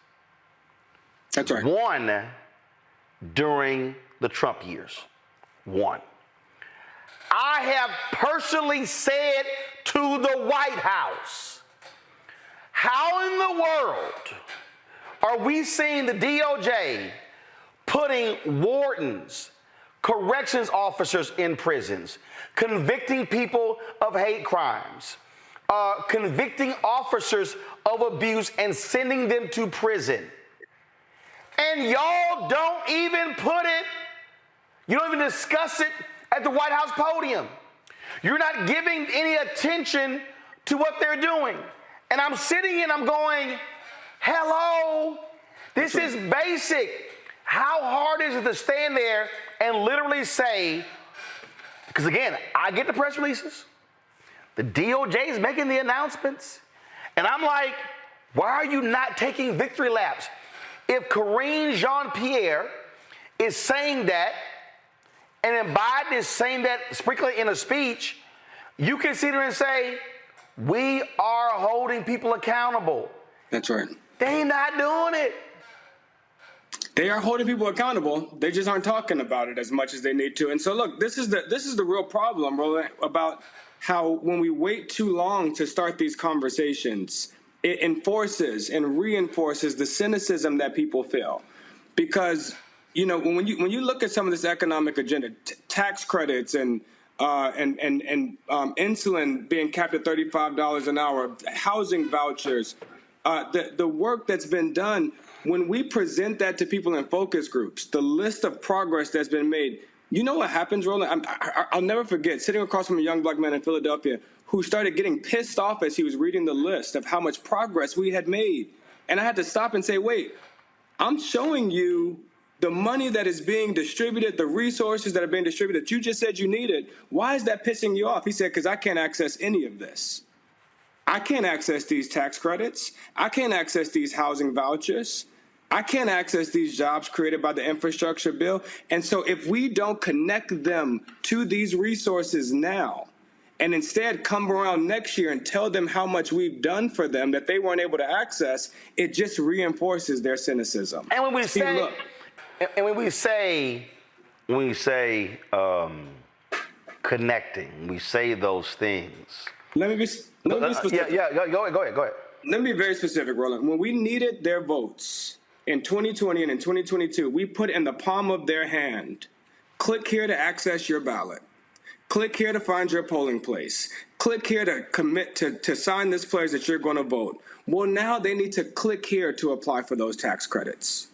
That's right. 1 during the Trump years. 1. I have personally said to the White House, how in the world are we seeing the DOJ putting wardens, corrections officers in prisons, convicting people of hate crimes, convicting officers of abuse and sending them to prison? And y'all don't even put it, you don't even discuss it at the White House podium. You're not giving any attention to what they're doing. And I'm sitting and I'm going, hello, this is basic. How hard is it to stand there and literally say, because again, I get the press releases, the DOJ is making the announcements, and I'm like, why are you not taking victory laps? If Karine Jean-Pierre is saying that, and then Biden is saying that, sprinkling in a speech, you can sit there and say, we are holding people accountable. That's right. They not doing it. They are holding people accountable. They just aren't talking about it as much as they need to. And so, look, this is the real problem, Roland, about how when we wait too long to start these conversations, it enforces and reinforces the cynicism that people feel. Because, you know, when you look at some of this economic agenda, tax credits and insulin being capped at $35 an hour, housing vouchers, the work that's been done, when we present that to people in focus groups, the list of progress that's been made, you know what happens, Roland? I'll never forget sitting across from a young black man in Philadelphia who started getting pissed off as he was reading the list of how much progress we had made. And I had to stop and say, wait, I'm showing you the money that is being distributed, the resources that are being distributed that you just said you needed. Why is that pissing you off? He said, because I can't access any of this. I can't access these tax credits. I can't access these housing vouchers. I can't access these jobs created by the infrastructure bill. And so if we don't connect them to these resources now, and instead come around next year and tell them how much we've done for them that they weren't able to access, it just reinforces their cynicism. And when we say, connecting, we say those things. Let me be specific. Go ahead. Let me be very specific, Roland. When we needed their votes in 2020 and in 2022, we put in the palm of their hand, click here to access your ballot. Click here to find your polling place. Click here to commit to sign this pledge that you're going to vote. Well, now they need to click here to apply for those tax credits.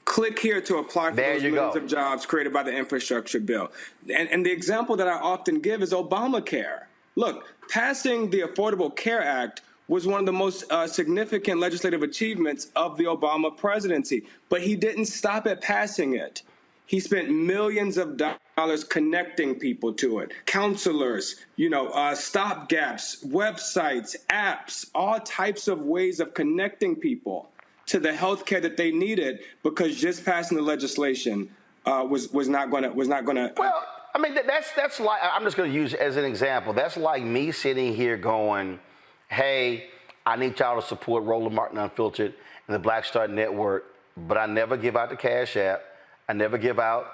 Click here to apply for those millions of jobs created by the infrastructure bill. And the example that I often give is Obamacare. Look, passing the Affordable Care Act was one of the most significant legislative achievements of the Obama presidency. But he didn't stop at passing it. He spent millions of dollars connecting people to it. Counselors, stopgaps, websites, apps, all types of ways of connecting people to the health care that they needed, because just passing the legislation was not going to. Well, I mean, that's like, I'm just going to use it as an example. That's like me sitting here going, hey, I need y'all to support Roland Martin Unfiltered and the Black Star Network, but I never give out the Cash App. I never give out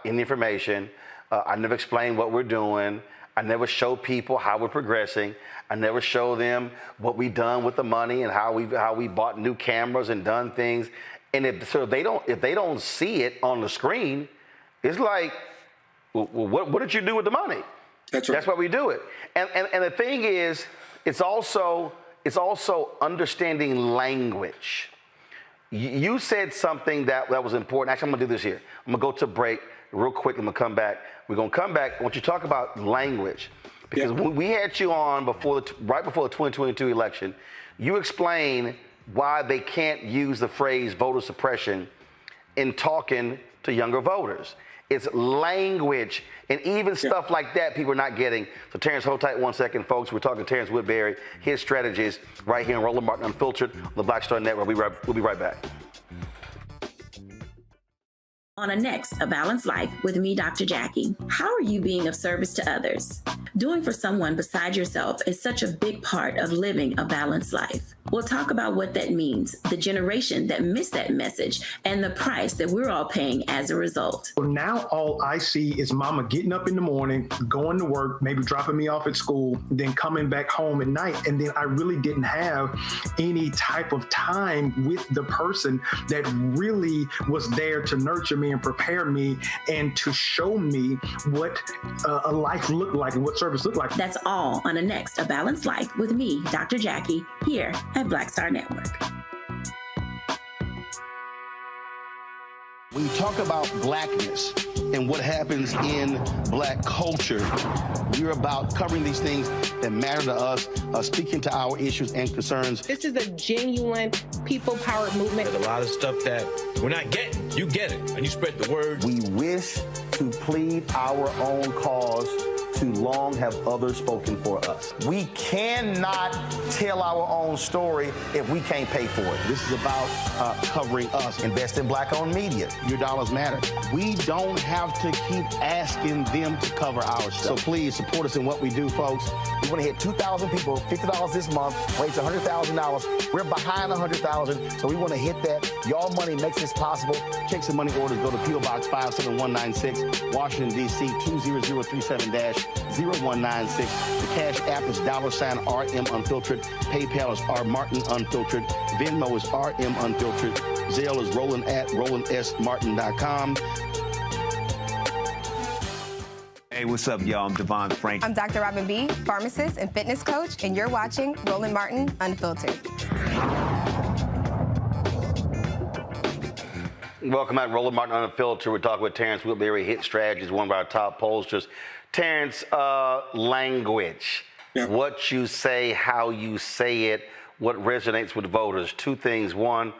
any information. I never explain what we're doing. I never show people how we're progressing. I never show them what we've done with the money and how we bought new cameras and done things. And if they don't see it on the screen, it's like, well, what did you do with the money? That's right. That's why we do it. And the thing is, it's also understanding language. You said something that was important. Actually, I'm going to do this here. I'm going to go to break real quick. I'm going to come back. We're going to come back. I want you to talk about language. Because when we had you on right before the 2022 election, you explained why they can't use the phrase voter suppression in talking to younger voters. It's language, and even stuff like that people are not getting. So Terrence, hold tight 1 second, folks. We're talking to Terrence Woodbury, his strategies, right here on Roland Martin Unfiltered on the Black Star Network. We'll be right back. On a next, A Balanced Life with me, Dr. Jackie. How are you being of service to others? Doing for someone beside yourself is such a big part of living a balanced life. We'll talk about what that means, the generation that missed that message, and the price that we're all paying as a result. Well, now all I see is mama getting up in the morning, going to work, maybe dropping me off at school, then coming back home at night. And then I really didn't have any type of time with the person that really was there to nurture me and prepare me and to show me what a life looked like and what service looked like. That's all on a next, A Balanced Life with me, Dr. Jackie, here at Black Star Network. When you talk about blackness and what happens in black culture, we're about covering these things that matter to us, speaking to our issues and concerns. This is a genuine people-powered movement. There's a lot of stuff that we're not getting. You get it, and you spread the word. We wish to plead our own cause too long have others spoken for us. We cannot tell our own story if we can't pay for it. This is about covering us. Invest in black-owned media. Your dollars matter. We don't have to keep asking them to cover our stuff. So please support us in what we do, folks. We want to hit 2,000 people, $50 this month, raise $100,000. We're behind $100,000, so we want to hit that. Y'all money makes this possible. Check some money orders. Go to P.O. Box 57196, Washington, D.C. 20037-0196. The Cash App is $RM Unfiltered. PayPal is R Martin Unfiltered. Venmo is RM Unfiltered. Zelle is Roland at RolandSMartin.com. Hey, what's up, y'all? I'm Devon Frank. I'm Dr. Robin B., pharmacist and fitness coach, and you're watching Roland Martin Unfiltered. Welcome back, Roland Martin Unfiltered. We're talking with Terrence Whitberry, Hit Strategies, one of our top pollsters. Terrence, language. Yeah. What you say, how you say it, what resonates with voters. Two things. One,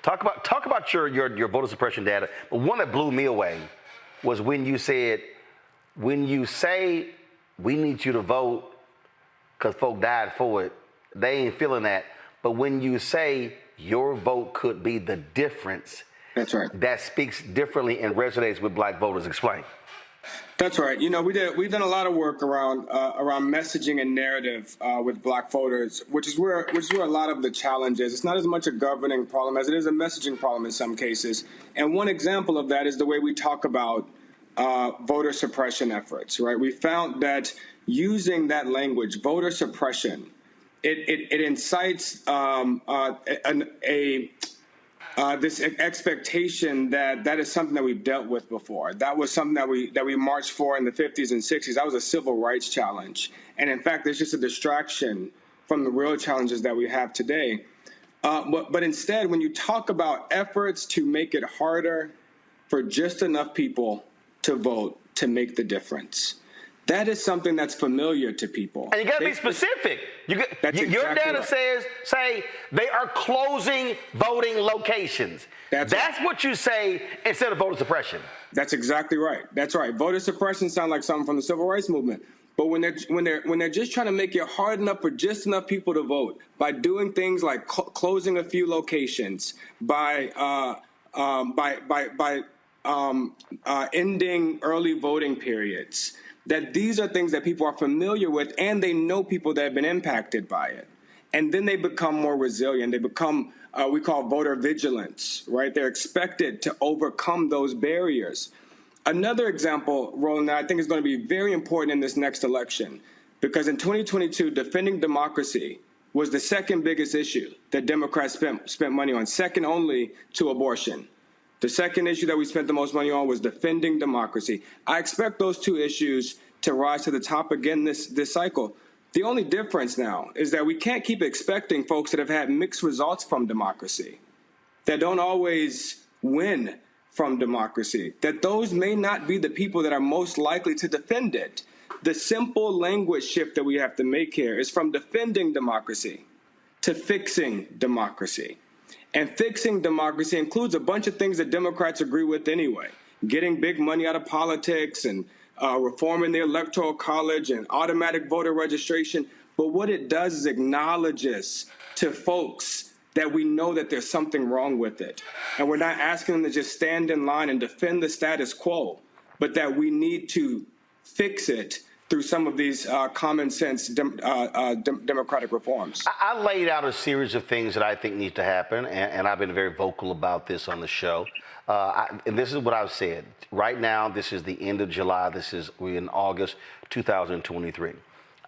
talk about your voter suppression data. But one that blew me away was when you said, when you say we need you to vote because folk died for it, they ain't feeling that. But when you say your vote could be the difference, that's right. That speaks differently and resonates with black voters. Explain. That's right. You know, we've done a lot of work around messaging and narrative with black voters, which is where a lot of the challenge is. It's not as much a governing problem as it is a messaging problem in some cases. And one example of that is the way we talk about voter suppression efforts. Right? We found that using that language, voter suppression, it incites this expectation that is something that we've dealt with before. That was something that we marched for in the 50s and 60s. That was a civil rights challenge. And in fact, it's just a distraction from the real challenges that we have today. But instead, when you talk about efforts to make it harder for just enough people to vote to make the difference, that is something that's familiar to people. And you got to be specific. Your data says, say, they are closing voting locations. That's what you say instead of voter suppression. That's exactly right. That's right. Voter suppression sounds like something from the civil rights movement. But when they're just trying to make it hard enough for just enough people to vote by doing things like closing a few locations, by ending early voting periods, that these are things that people are familiar with and they know people that have been impacted by it. And then they become more resilient. They become, we call voter vigilance, right? They're expected to overcome those barriers. Another example, Roland, that I think is going to be very important in this next election, because in 2022, defending democracy was the second biggest issue that Democrats spent money on, second only to abortion. The second issue that we spent the most money on was defending democracy. I expect those two issues to rise to the top again this cycle. The only difference now is that we can't keep expecting folks that have had mixed results from democracy, that don't always win from democracy, that those may not be the people that are most likely to defend it. The simple language shift that we have to make here is from defending democracy to fixing democracy. And fixing democracy includes a bunch of things that Democrats agree with anyway. Getting big money out of politics and reforming the Electoral College and automatic voter registration. But what it does is acknowledges to folks that we know that there's something wrong with it. And we're not asking them to just stand in line and defend the status quo, but that we need to fix it through some of these common sense democratic reforms. I laid out a series of things that I think need to happen, and I've been very vocal about this on the show. And this is what I've said. Right now, this is the end of July. We're in August 2023.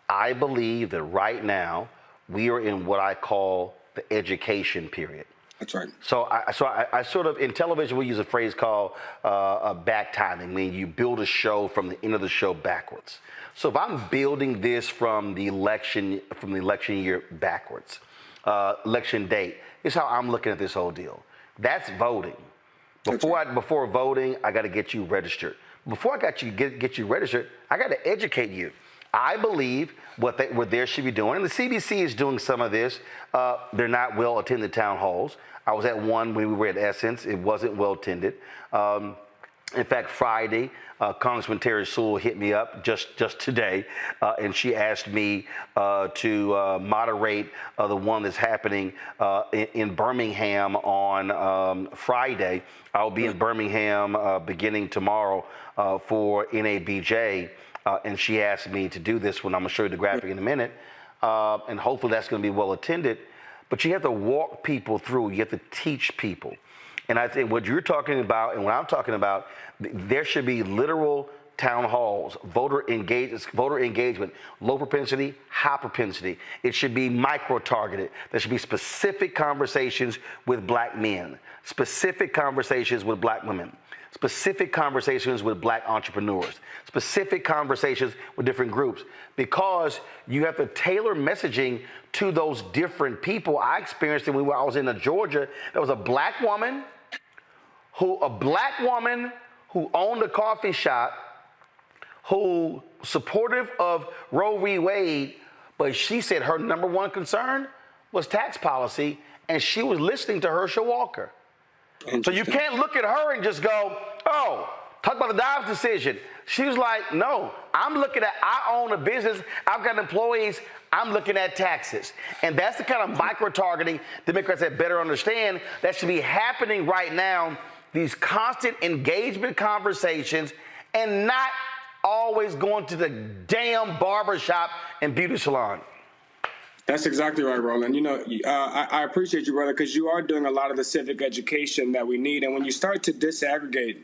I believe that right now we are in what I call the education period. That's right. So I sort of, in television, we use a phrase called back timing, meaning you build a show from the end of the show backwards. So if I'm building this from the election year backwards, election date, is how I'm looking at this whole deal. That's voting. Before voting, I got to get you registered. Before I got you get you registered, I got to educate you. I believe what they should be doing, and the CBC is doing some of this. They're not well-attended town halls. I was at one when we were at Essence. It wasn't well-attended. In fact, Friday, Congressman Terry Sewell hit me up just today, and she asked me to moderate the one that's happening in Birmingham on Friday. I'll be in Birmingham beginning tomorrow for NABJ, and she asked me to do this one. I'm going to show you the graphic in a minute, and hopefully that's going to be well attended. But you have to walk people through. You have to teach people. And I think what you're talking about and what I'm talking about, there should be literal town halls, voter engagement, low propensity, high propensity. It should be micro-targeted. There should be specific conversations with black men, specific conversations with black women, specific conversations with black entrepreneurs, specific conversations with different groups, because you have to tailor messaging to those different people. I experienced it when I was in Georgia. There was a black woman who owned a coffee shop, who supportive of Roe v. Wade, but she said her number one concern was tax policy, and she was listening to Herschel Walker. So you can't look at her and just go, oh, talk about the Dobbs decision. She was like, no, I'm looking at, I own a business, I've got employees, I'm looking at taxes. And that's the kind of micro-targeting Democrats that better understand that should be happening right now, these constant engagement conversations, and not always going to the damn barbershop and beauty salon. That's exactly right, Roland. You know, I appreciate you, brother, because you are doing a lot of the civic education that we need. And when you start to disaggregate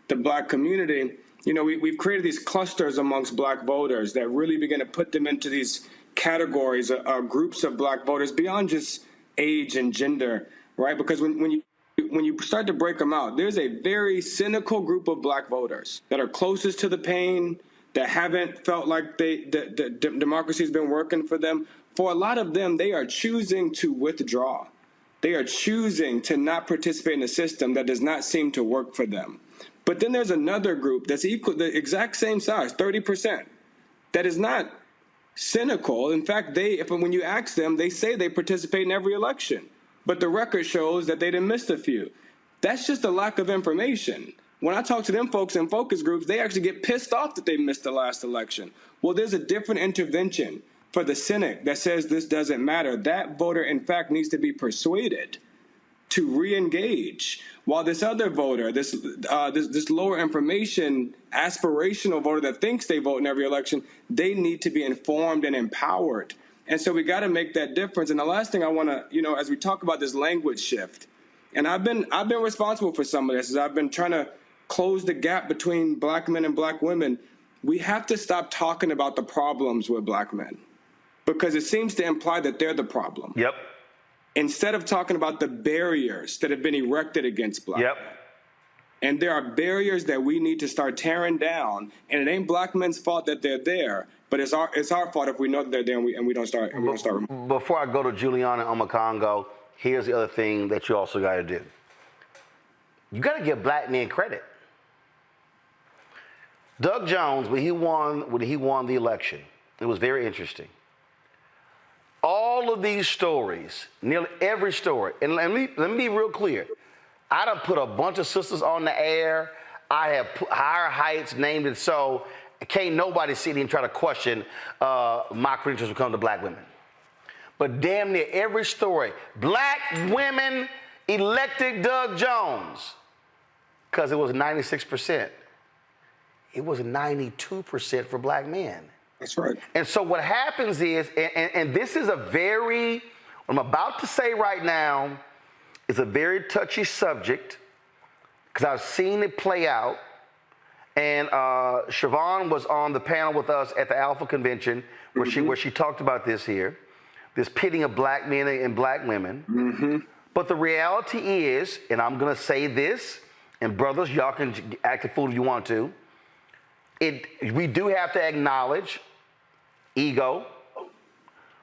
the black community, you know, we've created these clusters amongst black voters that really begin to put them into these categories, groups of black voters beyond just age and gender, right? Because when you start to break them out, there's a very cynical group of black voters that are closest to the pain, that haven't felt like the democracy has been working for them. For a lot of them, they are choosing to withdraw. They are choosing to not participate in a system that does not seem to work for them. But then there's another group that's equal, the exact same size, 30%, that is not cynical. In fact, when you ask them, they say they participate in every election. But the record shows that they didn't miss a few. That's just a lack of information. When I talk to them folks in focus groups, they actually get pissed off that they missed the last election. Well, there's a different intervention for the cynic that says this doesn't matter. That voter, in fact, needs to be persuaded to re-engage, while this other voter, this lower information, aspirational voter that thinks they vote in every election, they need to be informed and empowered. And so we got to make that difference. And the last thing I want to, you know, as we talk about this language shift, and I've been responsible for some of this, as I've been trying to close the gap between black men and black women. We have to stop talking about the problems with black men, because it seems to imply that they're the problem. Yep. Instead of talking about the barriers that have been erected against black men. And there are barriers that we need to start tearing down. And it ain't black men's fault that they're there, but it's our fault if we know that they're there and we don't start. Before I go to Juliana Omakongo, here's the other thing that you also got to do. You got to give black men credit. Doug Jones, when he won the election, it was very interesting. All of these stories, nearly every story, and let me be real clear. I done put a bunch of sisters on the air. I have higher heights, named it so. Can't nobody sit here and try to question my credentials when it comes to black women. But damn near every story, black women elected Doug Jones, because it was 96%. It was 92% for black men. That's right. And so what happens is, and this is what I'm about to say right now, is a very touchy subject, because I've seen it play out. And Siobhan was on the panel with us at the Alpha Convention where she talked about this here, this pitting of black men and black women. But the reality is, and I'm going to say this, and brothers, y'all can act a fool if you want to, we do have to acknowledge ego.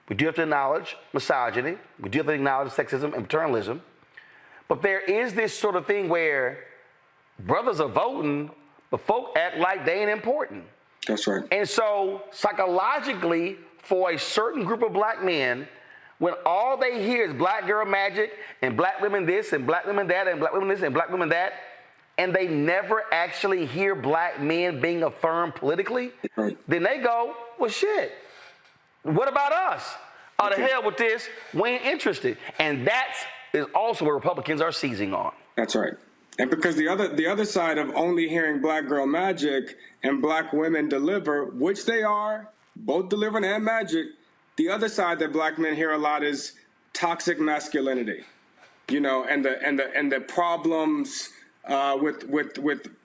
We do have to acknowledge misogyny. We do have to acknowledge sexism and paternalism. But there is this sort of thing where brothers are voting, but folk act like they ain't important. That's right. And so psychologically, for a certain group of black men, when all they hear is black girl magic and black women this and black women that and black women this and black women that, and they never actually hear black men being affirmed politically, then they go, well, shit, what about us? Oh, the hell with this, we ain't interested. And that's is also where Republicans are seizing on. That's right. And because the other side of only hearing black girl magic and black women deliver, which they are, both delivering and magic, the other side that black men hear a lot is toxic masculinity, you know, and the problems with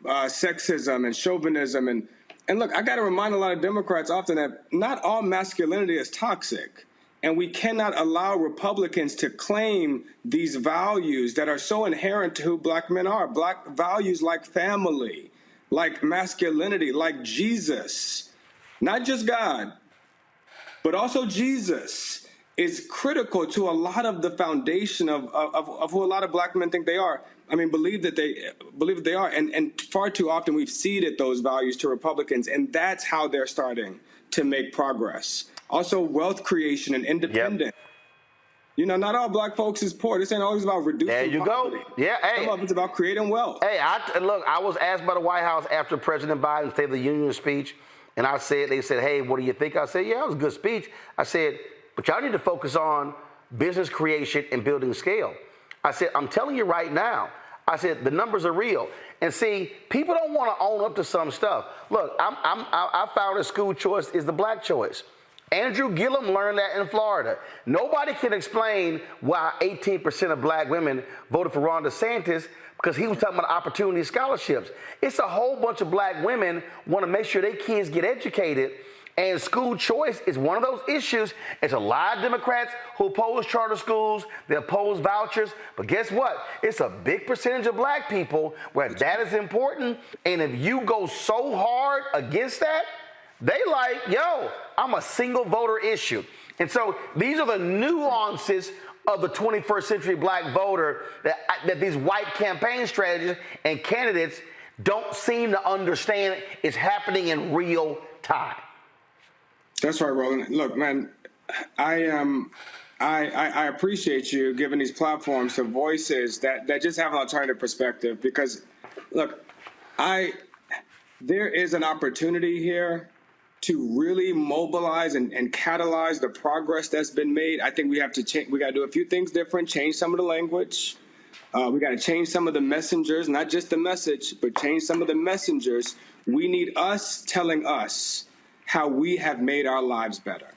sexism and chauvinism. And look, I got to remind a lot of Democrats often that not all masculinity is toxic. And we cannot allow Republicans to claim these values that are so inherent to who black men are. Black values like family, like masculinity, like Jesus, not just God, but also Jesus is critical to a lot of the foundation of who a lot of black men think they are. I mean, believe that they are. And far too often we've ceded those values to Republicans, and that's how they're starting to make progress. Also, wealth creation and independence. Yep. You know, not all black folks is poor. This ain't always about reducing There you poverty. go. Yeah, hey. Some of it's about creating wealth. Hey, look, I was asked by the White House after President Biden's State of the Union speech, and they said, hey, what do you think? I said, yeah, it was a good speech. I said, but y'all need to focus on business creation and building scale. I said, I'm telling you right now, I said, the numbers are real. And see, people don't want to own up to some stuff. Look, I found that school choice is the black choice. Andrew Gillum learned that in Florida. Nobody can explain why 18% of black women voted for Ron DeSantis because he was talking about opportunity scholarships. It's a whole bunch of black women want to make sure their kids get educated, and school choice is one of those issues. It's a lot of Democrats who oppose charter schools, they oppose vouchers, but guess what? It's a big percentage of black people where that is important, and if you go so hard against that, they like, yo, I'm a single voter issue. And so these are the nuances of the 21st century black voter that these white campaign strategists and candidates don't seem to understand is happening in real time. That's right, Roland. Look, man, I appreciate you giving these platforms to voices that just have an alternative perspective because, look, there is an opportunity here to really mobilize and catalyze the progress that's been made. I think we have to change. We got to do a few things different, change some of the language. We got to change some of the messengers, not just the message, but change some of the messengers. We need us telling us how we have made our lives better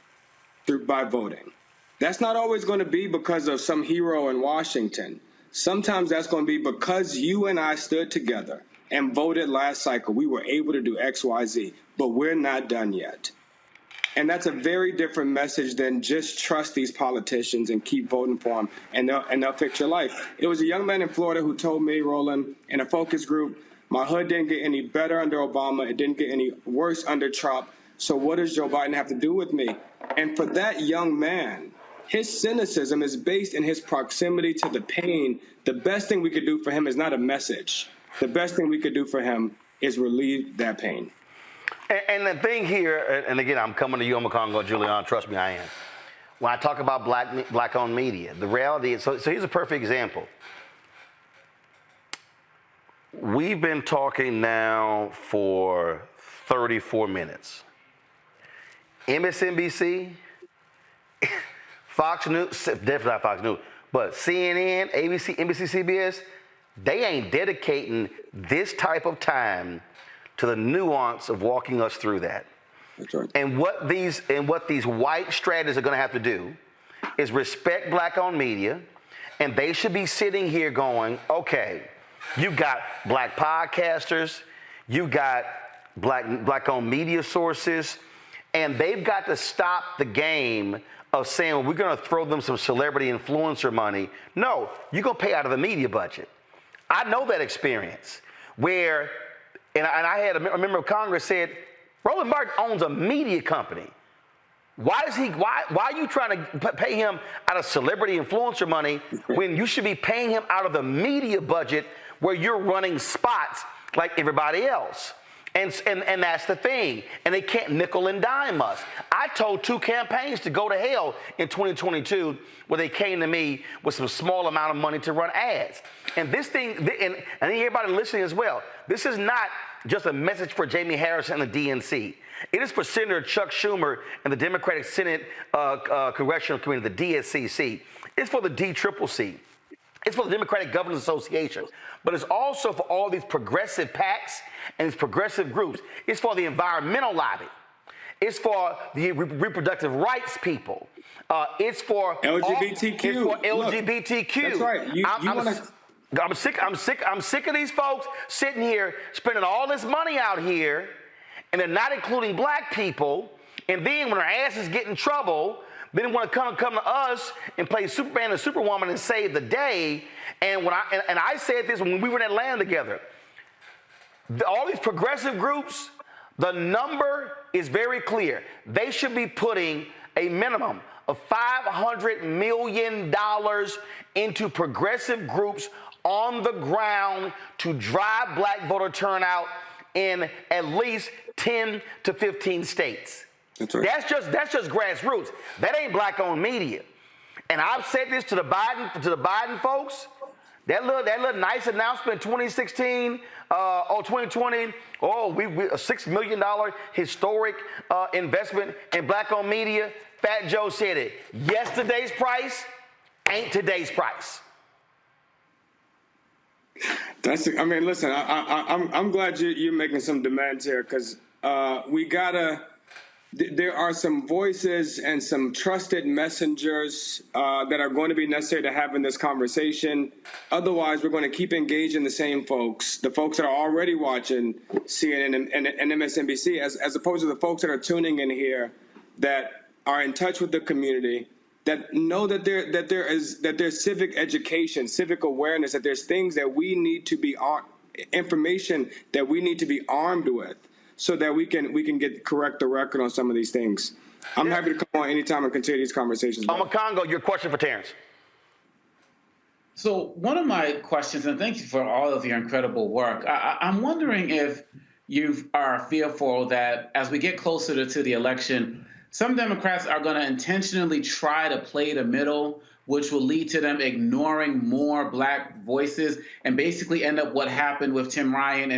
by voting. That's not always going to be because of some hero in Washington. Sometimes that's going to be because you and I stood together and voted last cycle. We were able to do X, Y, Z, but we're not done yet. And that's a very different message than just trust these politicians and keep voting for them and they'll fix your life. It was a young man in Florida who told me, Roland, in a focus group, my hood didn't get any better under Obama. It didn't get any worse under Trump. So what does Joe Biden have to do with me? And for that young man, his cynicism is based in his proximity to the pain. The best thing we could do for him is not a message. The best thing we could do for him is relieve that pain. And the thing here, and again, I'm coming to you, Omekongo, Julian, trust me, I am. When I talk about black-owned media, the reality is, so here's a perfect example. We've been talking now for 34 minutes. MSNBC, Fox News, definitely not Fox News, but CNN, ABC, NBC, CBS, they ain't dedicating this type of time to the nuance of walking us through that. That's right. And what these white strategists are going to have to do is respect black-owned media, and they should be sitting here going, okay, you got black podcasters, you got black-owned media sources, and they've got to stop the game of saying, well, we're going to throw them some celebrity influencer money. No, you're going to pay out of the media budget. I know that experience where, and I had a member of Congress said, Roland Martin owns a media company. Why are you trying to pay him out of celebrity influencer money when you should be paying him out of the media budget where you're running spots like everybody else? And that's the thing. And they can't nickel and dime us. I told 2 campaigns to go to hell in 2022 where they came to me with some small amount of money to run ads. And this thing, and everybody listening as well, this is not just a message for Jamie Harrison and the DNC. It is for Senator Chuck Schumer and the Democratic Senate Congressional Committee, the DSCC. It's for the DCCC. It's for the Democratic Governors Association. But it's also for all these progressive PACs and these progressive groups. It's for the environmental lobby. It's for the reproductive rights people. It's for LGBTQ. It's for LGBTQ. That's right. I'm sick of these folks sitting here spending all this money out here, and they're not including black people. And then when our asses get in trouble, they didn't want to come to us and play Superman and Superwoman and save the day. And I said this when we were in Atlanta together. All these progressive groups, the number is very clear. They should be putting a minimum of $500 million into progressive groups on the ground to drive black voter turnout in at least 10 to 15 states. That's right. That's just grassroots. That ain't black-owned media. And I've said this to the Biden folks. That little nice announcement in 2016 or 2020. We a $6 million historic investment in black-owned media. Fat Joe said it. Yesterday's price ain't today's price. Listen. I'm glad you're making some demands here because we gotta. There are some voices and some trusted messengers that are going to be necessary to have in this conversation. Otherwise, we're going to keep engaging the same folks, the folks that are already watching CNN and MSNBC, as opposed to the folks that are tuning in here that are in touch with the community, that know that there's civic education, civic awareness, that there's things that we need to be information that we need to be armed with, so that we can correct the record on some of these things. I'm happy to come on anytime and continue these conversations. Congo, your question for Terrence. So one of my questions, and thank you for all of your incredible work, I'm wondering if you are fearful that as we get closer to the election, some Democrats are going to intentionally try to play the middle, which will lead to them ignoring more black voices and basically end up what happened with Tim Ryan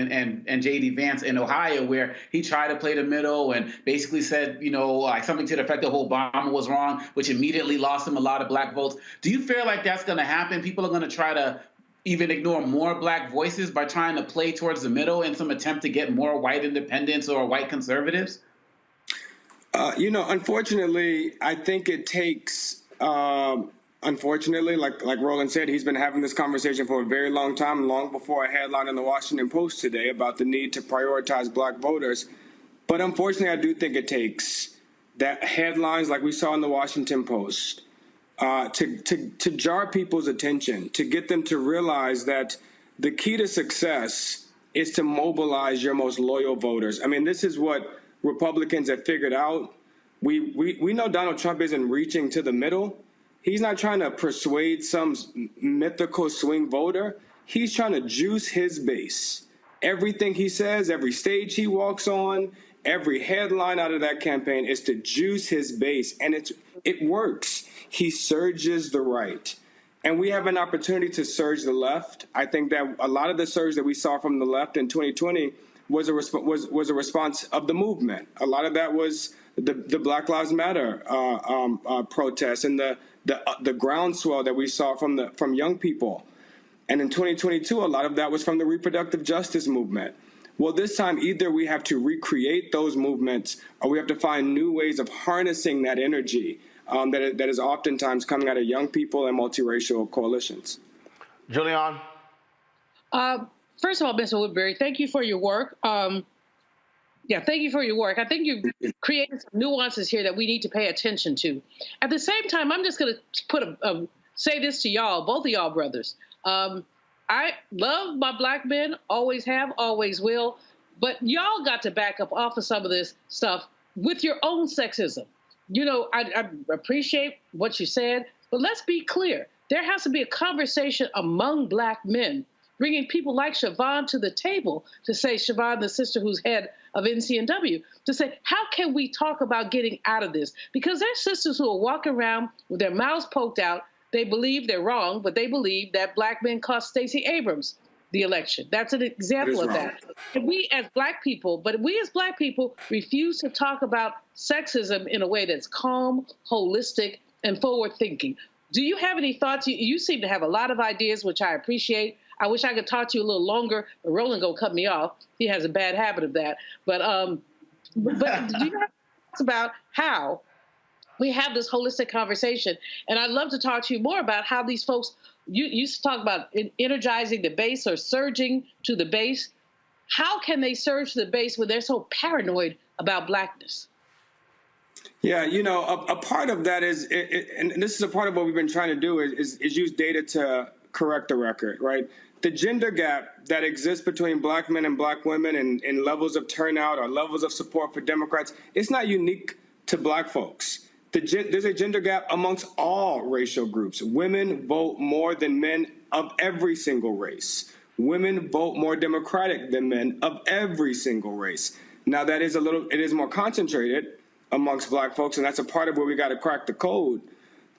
and J.D. Vance in Ohio, where he tried to play the middle and basically said, like something to the effect of Obama was wrong, which immediately lost him a lot of black votes. Do you feel like that's going to happen? People are going to try to even ignore more black voices by trying to play towards the middle in some attempt to get more white independents or white conservatives? Unfortunately, I think it takes... Unfortunately, like Roland said, he's been having this conversation for a very long time, long before a headline in the Washington Post today about the need to prioritize black voters. But unfortunately, I do think it takes that headlines like we saw in the Washington Post to jar people's attention, to get them to realize that the key to success is to mobilize your most loyal voters. This is what Republicans have figured out. We know Donald Trump isn't reaching to the middle. He's not trying to persuade some mythical swing voter. He's trying to juice his base. Everything he says, every stage he walks on, every headline out of that campaign is to juice his base. And it works. He surges the right. And we have an opportunity to surge the left. I think that a lot of the surge that we saw from the left in 2020 was a response of the movement. A lot of that was the Black Lives Matter protests and the groundswell that we saw from young people. And in 2022, a lot of that was from the reproductive justice movement. Well, this time, either we have to recreate those movements or we have to find new ways of harnessing that energy that is oftentimes coming out of young people and multiracial coalitions. Julian? First of all, Mr. Woodbury, thank you for your work. Thank you for your work. I think you've created some nuances here that we need to pay attention to. At the same time, I'm just going to say this to y'all, both of y'all brothers. I love my black men, always have, always will, but y'all got to back up off of some of this stuff with your own sexism. I appreciate what you said, but let's be clear. There has to be a conversation among black men bringing people like Siobhan to the table to say, Siobhan, the sister who's head of NCNW, to say, how can we talk about getting out of this? Because there's sisters who are walking around with their mouths poked out. They believe they're wrong, but they believe that black men cost Stacey Abrams the election. That's an example of that. And we as black people refuse to talk about sexism in a way that's calm, holistic, and forward-thinking. Do you have any thoughts? You seem to have a lot of ideas, which I appreciate. I wish I could talk to you a little longer, but Roland gonna cut me off. He has a bad habit of that. But do you have thoughts about how we have this holistic conversation? And I'd love to talk to you more about how these folks, you used to talk about energizing the base or surging to the base. How can they surge to the base when they're so paranoid about blackness? Yeah, you know, a part of that is, and this is a part of what we've been trying to do, is use data to correct the record, right? The gender gap that exists between black men and black women in levels of turnout or levels of support for Democrats, it's not unique to black folks. There's a gender gap amongst all racial groups. Women vote more than men of every single race. Women vote more Democratic than men of every single race. Now, it is more concentrated amongst black folks, and that's a part of where we got to crack the code.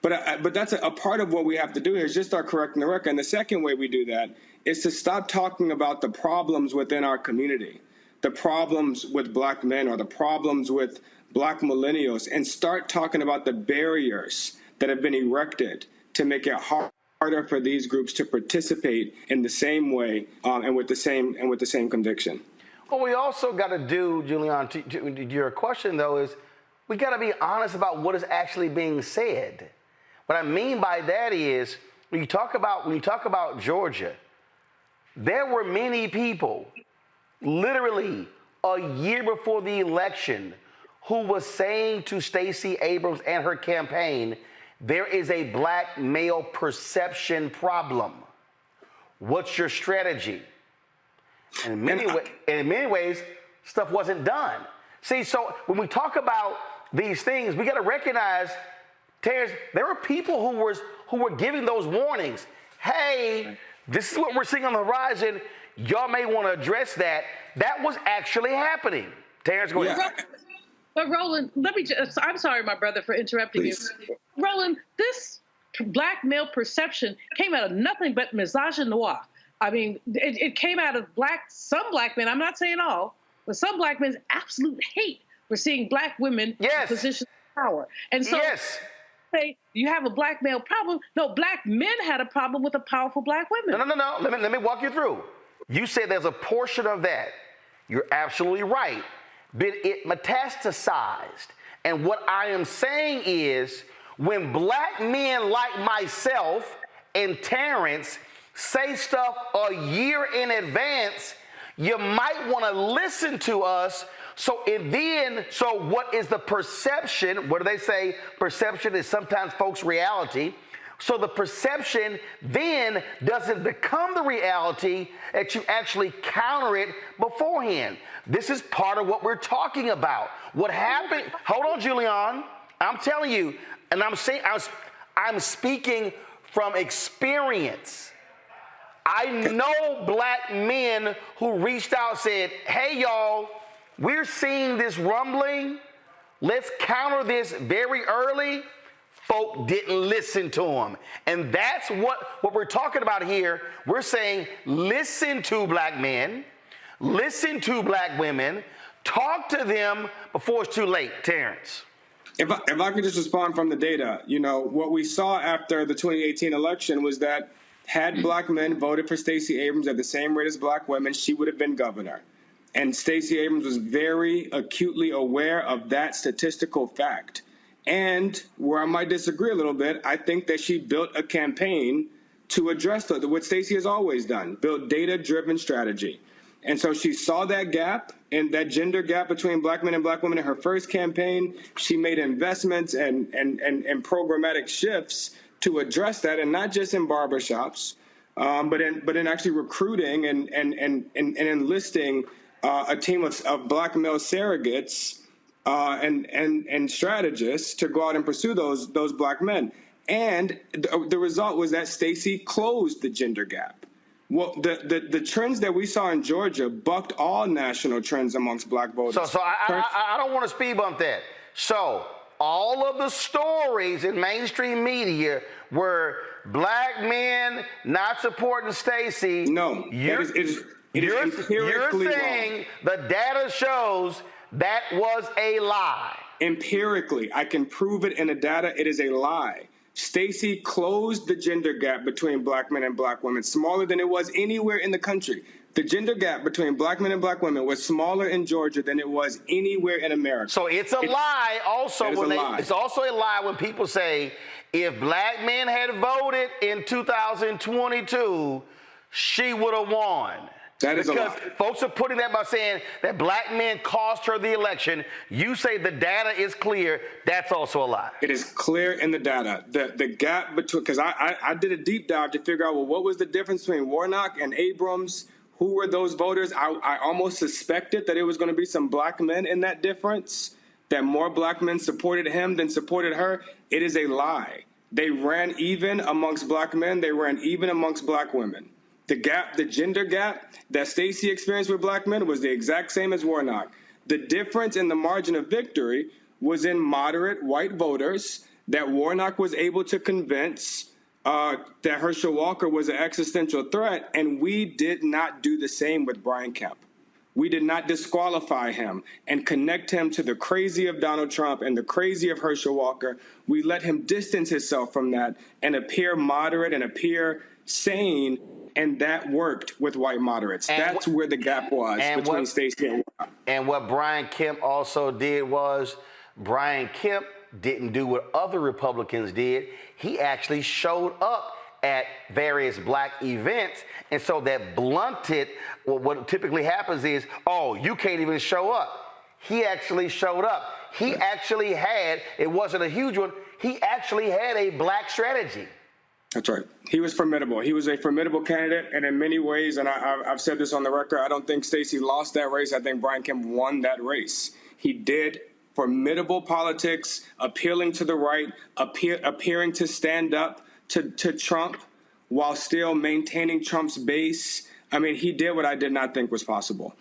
But that's a part of what we have to do here is just start correcting the record. And the second way we do that is to stop talking about the problems within our community, the problems with black men or the problems with black millennials, and start talking about the barriers that have been erected to make it harder for these groups to participate in the same way and with the same conviction. What we also got to do, Julian, to your question though, is we got to be honest about what is actually being said. What I mean by that is when you talk about Georgia, there were many people, literally a year before the election, who was saying to Stacey Abrams and her campaign, there is a black male perception problem. What's your strategy? And in many ways, stuff wasn't done. See, so when we talk about these things, we got to recognize, Terrence, there were people who were giving those warnings. Hey, this is what we're seeing on the horizon. Y'all may want to address that. That was actually happening. Terrence, go ahead. But Roland, I'm sorry, my brother, for interrupting you. Roland, this black male perception came out of nothing but misogynoir. I mean, it came out of some black men, I'm not saying all, but some black men's absolute hate for seeing black women in positions of power. And so say you have a black male problem. No, black men had a problem with the powerful black women. No. Let me walk you through. You say there's a portion of that. You're absolutely right. But it metastasized. And what I am saying is when black men like myself and Terrence say stuff a year in advance, you might want to listen to us. So what is the perception? What do they say? Perception is sometimes folks' reality. So the perception then doesn't become the reality that you actually counter it beforehand. This is part of what we're talking about. What happened? Hold on, Julian. I'm telling you, and I'm speaking from experience. I know black men who reached out and said, hey, y'all, we're seeing this rumbling. Let's counter this very early. Folk didn't listen to them. And that's what we're talking about here. We're saying listen to black men, listen to black women, talk to them before it's too late. Terrence. If I could just respond from the data, you know, what we saw after the 2018 election was that had black men voted for Stacey Abrams at the same rate as black women, she would have been governor. And Stacey Abrams was very acutely aware of that statistical fact. And where I might disagree a little bit, I think that she built a campaign to address what Stacey has always done, build data-driven strategy. And so she saw that gap and that gender gap between black men and black women in her first campaign. She made investments and programmatic shifts to address that, and not just in barbershops, but in actually recruiting and enlisting a team of black male surrogates and strategists to go out and pursue those black men. And the result was that Stacey closed the gender gap. Well, the trends that we saw in Georgia bucked all national trends amongst black voters. So I don't want to speed bump that. So all of the stories in mainstream media were black men not supporting Stacey. No, you're saying wrong. the data shows that was a lie. Empirically, I can prove it in the data. It is a lie. Stacey closed the gender gap between black men and black women, smaller than it was anywhere in the country. The gender gap between black men and black women was smaller in Georgia than it was anywhere in America. So it's a lie also. It's also a lie when people say if black men had voted in 2022, she would have won. That is a lie. Because folks are putting that by saying that black men cost her the election. You say the data is clear. That's also a lie. It is clear in the data. The gap between, because I did a deep dive to figure out, well, what was the difference between Warnock and Abrams? Who were those voters? I almost suspected that it was going to be some black men in that difference, that more black men supported him than supported her. It is a lie. They ran even amongst black men. They ran even amongst black women. The gap, the gender gap that Stacey experienced with black men was the exact same as Warnock. The difference in the margin of victory was in moderate white voters that Warnock was able to convince that Herschel Walker was an existential threat, and we did not do the same with Brian Kemp. We did not disqualify him and connect him to the crazy of Donald Trump and the crazy of Herschel Walker. We let him distance himself from that and appear moderate and appear sane, and that worked with white moderates. That's where the gap was between Stacey and Warnock. And what Brian Kemp also did was Brian Kemp didn't do what other Republicans did. He actually showed up at various black events, and so that blunted what typically happens is, oh, you can't even show up. He actually showed up. He actually had, it wasn't a huge one, he actually had a black strategy. That's right. He was formidable. He was a formidable candidate, and in many ways, and I've said this on the record, I don't think Stacey lost that race. I think Brian Kemp won that race. He did formidable politics, appealing to the right, appearing to stand up to Trump while still maintaining Trump's base. I mean, he did what I did not think was possible.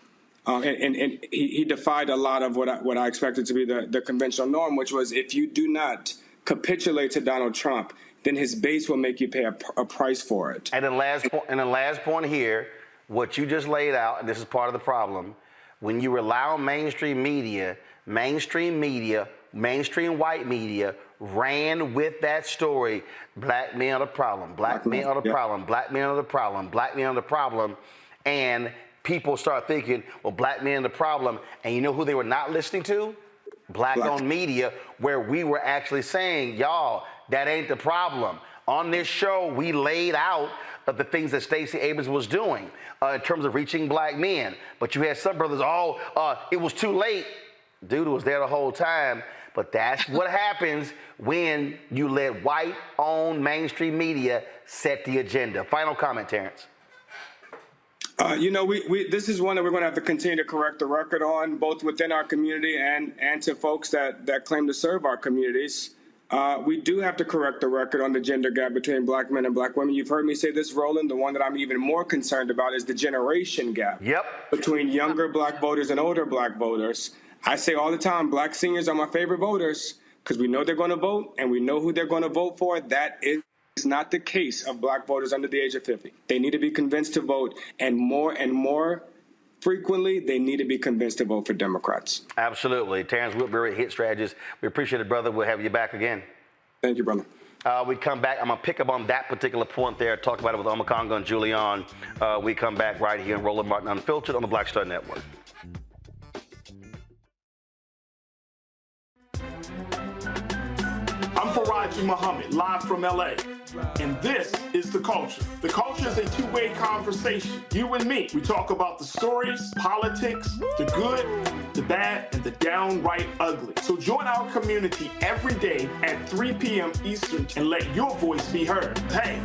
And he defied a lot of what I expected to be the conventional norm, which was if you do not capitulate to Donald Trump, then his base will make you pay a price for it. And the last point here, what you just laid out, and this is part of the problem, when you rely on mainstream white media ran with that story. Black men are the problem. Black men are the problem. Black men are the problem. Black men are the problem. And people start thinking, well, black men are the problem. And you know who they were not listening to? Black-owned media, where we were actually saying, y'all, that ain't the problem. On this show, we laid out the things that Stacey Abrams was doing in terms of reaching black men. But you had some brothers, it was too late. Dude was there the whole time. But that's what happens when you let white-owned mainstream media set the agenda. Final comment, Terrence. This is one that we're going to have to continue to correct the record on, both within our community and to folks that claim to serve our communities. We do have to correct the record on the gender gap between black men and black women. You've heard me say this, Roland. The one that I'm even more concerned about is the generation gap between younger black voters and older black voters. I say all the time, black seniors are my favorite voters because we know they're going to vote and we know who they're going to vote for. That is not the case of black voters under the age of 50. They need to be convinced to vote, and more frequently, they need to be convinced to vote for Democrats. Absolutely. Terrence Whitbury, Hit Strategist. We appreciate it, brother. We'll have you back again. Thank you, brother. We come back. I'm going to pick up on that particular point there, talk about it with Omakonga and Julian. We come back right here in Roland Martin Unfiltered on the Black Star Network. I'm Faraji Muhammad, live from LA. And this is The Culture. The Culture is a two-way conversation. You and me. We talk about the stories, politics, the good, the bad, and the downright ugly. So join our community every day at 3 p.m. Eastern and let your voice be heard. Hey,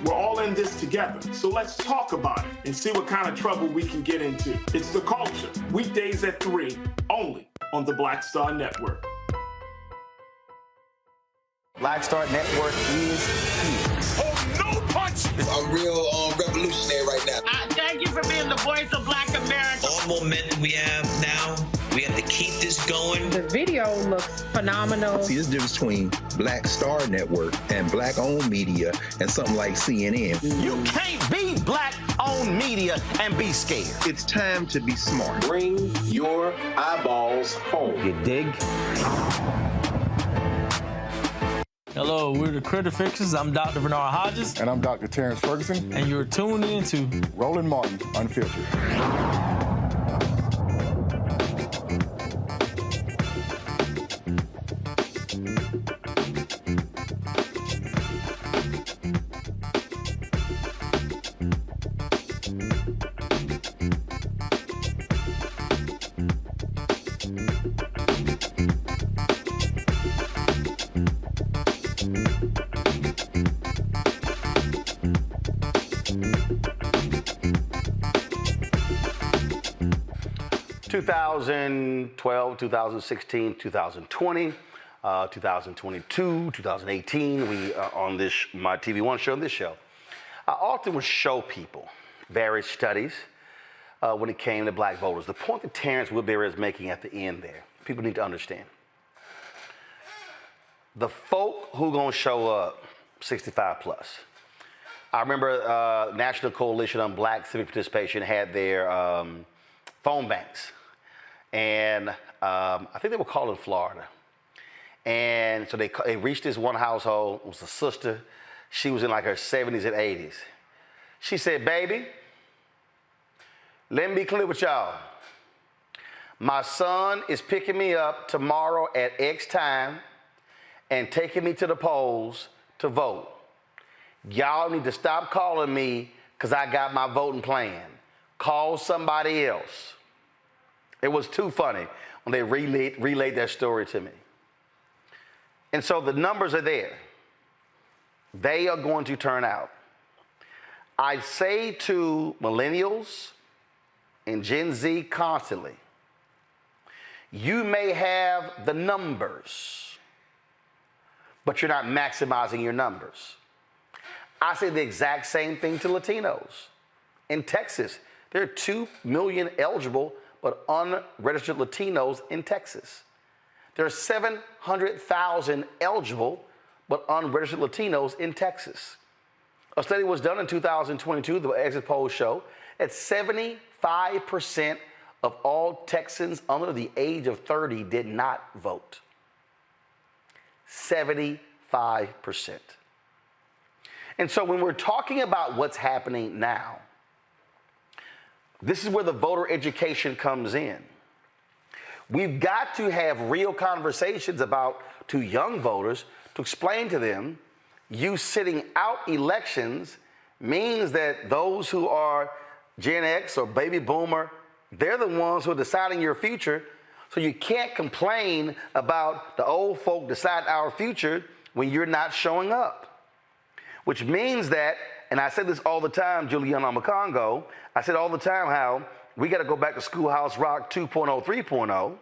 we're all in this together. So let's talk about it and see what kind of trouble we can get into. It's The Culture. Weekdays at 3, only on the Black Star Network. Black Star Network is here. Oh, no punch! I'm real revolutionary right voice of Black America. All momentum we have now, we have to keep this going. The video looks phenomenal. See, there's a difference between Black Star Network and Black-owned media and something like CNN. You can't be Black-owned media and be scared. It's time to be smart. Bring your eyeballs home. You dig? Hello, we're the Critter Fixers. I'm Dr. Bernard Hodges. And I'm Dr. Terrence Ferguson. And you're tuned in to Roland Martin Unfiltered. 2012, 2016, 2020, 2022, 2018, we on this, my TV One show, this show, I often would show people various studies when it came to black voters. The point that Terrence Woodbury is making at the end there, people need to understand. The folk who gonna show up, 65 plus. I remember National Coalition on Black Civic Participation had their phone banks. And I think they were called in Florida. And so they reached this one household, it was a sister. She was in like her 70s and 80s. She said, baby, let me be clear with y'all. My son is picking me up tomorrow at X time and taking me to the polls to vote. Y'all need to stop calling me because I got my voting plan. Call somebody else. It was too funny when they relayed that story to me. And so the numbers are there. They are going to turn out. I say to millennials and Gen Z constantly, you may have the numbers, but you're not maximizing your numbers. I say the exact same thing to Latinos. In Texas, there are 2 million eligible but unregistered Latinos in Texas. There are 700,000 eligible but unregistered Latinos in Texas. A study was done in 2022, the exit polls show, that 75% of all Texans under the age of 30 did not vote. 75%. And so when we're talking about what's happening now, this is where the voter education comes in. We've got to have real conversations to young voters to explain to them, you sitting out elections means that those who are Gen X or baby boomer, they're the ones who are deciding your future. So you can't complain about the old folk decide our future when you're not showing up. Which means that, and I say this all the time, Juliana Macongo, I said all the time how we got to go back to Schoolhouse Rock 2.0, 3.0,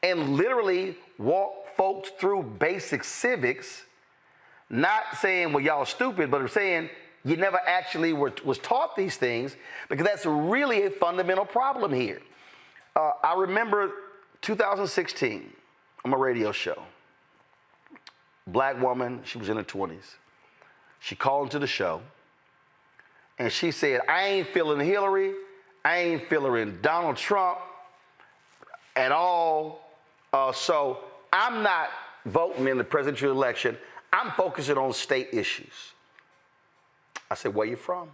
and literally walk folks through basic civics, not saying, well, y'all stupid, but saying you never actually was taught these things, because that's really a fundamental problem here. I remember 2016, on my radio show, black woman, she was in her 20s. She called into the show, and she said, I ain't feeling Hillary, I ain't feeling Donald Trump at all, so I'm not voting in the presidential election. I'm focusing on state issues. I said, where you from?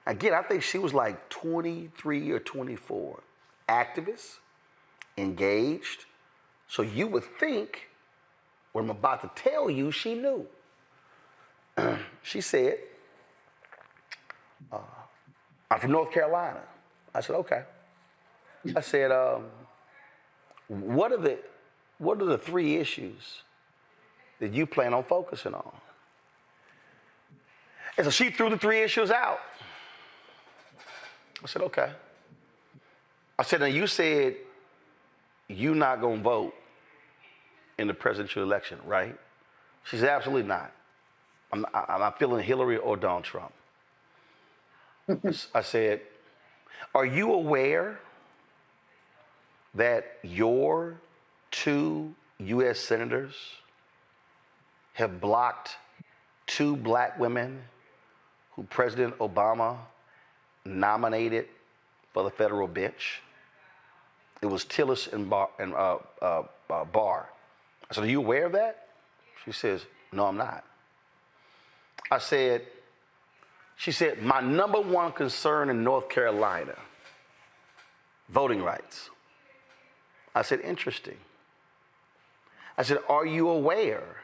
Again, I think she was like 23 or 24. Activist, engaged. So you would think, what I'm about to tell you, she knew. She said, I'm from North Carolina. I said, okay. I said, what are the 3 issues that you plan on focusing on? And so she threw the 3 issues out. I said, okay. I said, now you said you're not going to vote in the presidential election, right? She said, absolutely not. I'm not feeling Hillary or Donald Trump. I said, Are you aware that your 2 U.S. senators have blocked 2 black women who President Obama nominated for the federal bench? It was Tillis and Barr. I said, are you aware of that? She says, no, I'm not. She said, my number one concern in North Carolina, voting rights. I said, interesting. I said, are you aware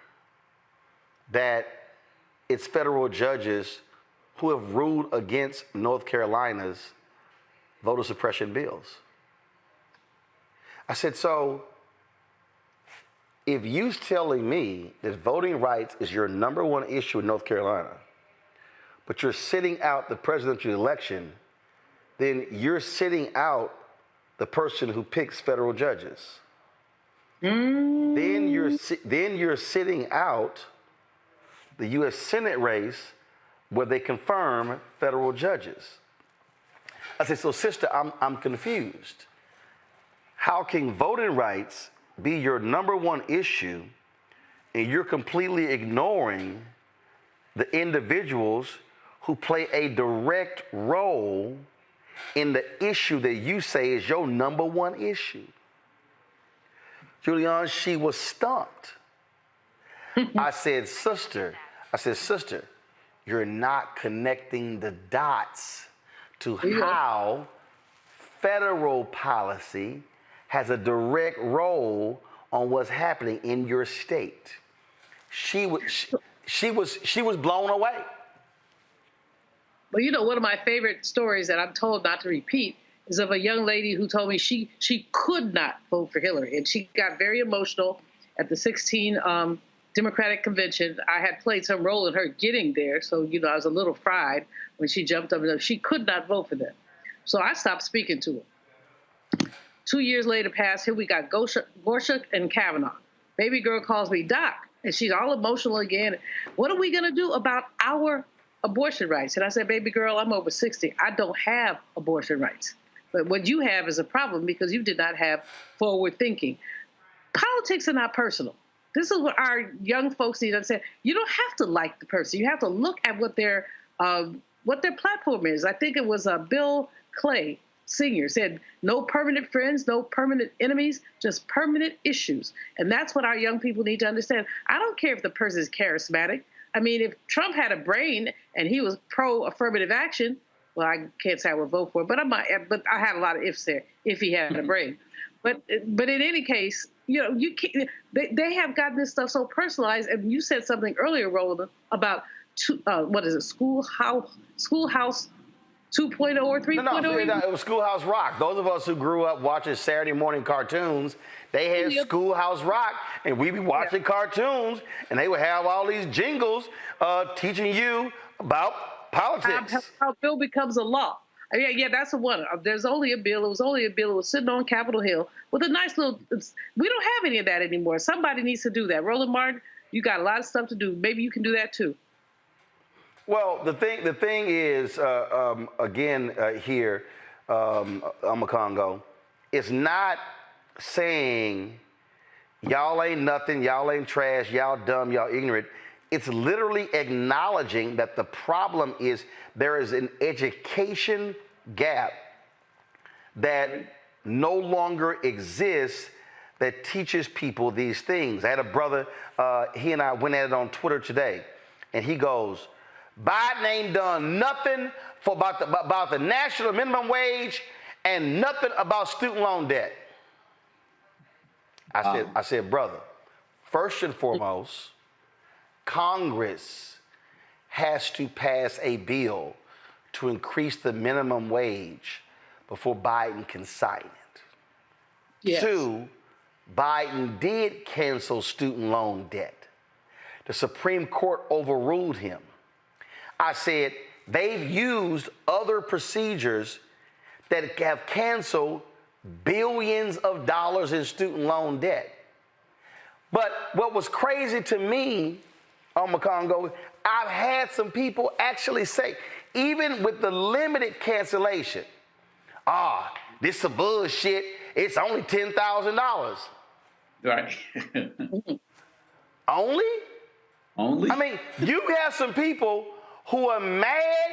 that it's federal judges who have ruled against North Carolina's voter suppression bills? I said, so if you're telling me that voting rights is your number one issue in North Carolina, but you're sitting out the presidential election, then you're sitting out the person who picks federal judges. Then you're sitting out the U.S. Senate race where they confirm federal judges. I said, so sister, I'm confused. How can voting rights be your number one issue and you're completely ignoring the individuals who play a direct role in the issue that you say is your number one issue? Julianne, she was stumped. I said, sister, you're not connecting the dots to how federal policy has a direct role on what's happening in your state. She was blown away. Well, you know, one of my favorite stories that I'm told not to repeat is of a young lady who told me she could not vote for Hillary. And she got very emotional at the 16 Democratic convention. I had played some role in her getting there. So, you know, I was a little fried when she jumped up and she could not vote for them. So I stopped speaking to her. 2 years later passed, here we got Gorsuch and Kavanaugh. Baby girl calls me Doc, and she's all emotional again. What are we gonna do about our abortion rights? And I said, baby girl, I'm over 60. I don't have abortion rights. But what you have is a problem because you did not have forward thinking. Politics are not personal. This is what our young folks need to understand. You don't have to like the person. You have to look at what their platform is. I think it was Bill Clay Sr. said, no permanent friends, no permanent enemies, just permanent issues. And that's what our young people need to understand. I don't care if the person is charismatic. I mean, if Trump had a brain and he was pro-affirmative action, well, I can't say I would vote for it, but I had a lot of ifs there, if he had a brain. But in any case, you know, you can't, they have gotten this stuff so personalized. And you said something earlier, Roland, about Schoolhouse 2.0 or 3.0? No, it was Schoolhouse Rock. Those of us who grew up watching Saturday morning cartoons, they had Schoolhouse Rock, and we be watching cartoons, and they would have all these jingles teaching you about politics. How bill becomes a law. Yeah, that's the one. There's only a bill. It was only a bill. It was sitting on Capitol Hill with a nice little. We don't have any of that anymore. Somebody needs to do that. Roland Martin, you got a lot of stuff to do. Maybe you can do that too. Well, the thing is, again, here, Congo, it's not saying y'all ain't nothing, y'all ain't trash, y'all dumb, y'all ignorant. It's literally acknowledging that the problem is there is an education gap that no longer exists that teaches people these things. I had a brother, he and I went at it on Twitter today, and he goes, Biden ain't done nothing about the national minimum wage and nothing about student loan debt. I said, brother, first and foremost, Congress has to pass a bill to increase the minimum wage before Biden can sign it. Yes. 2, Biden did cancel student loan debt. The Supreme Court overruled him. I said, they've used other procedures that have canceled billions of dollars in student loan debt. But what was crazy to me, Congo, I've had some people actually say, even with the limited cancellation, this is bullshit. It's only $10,000. Right. Only? Only? I mean, you have some people who are mad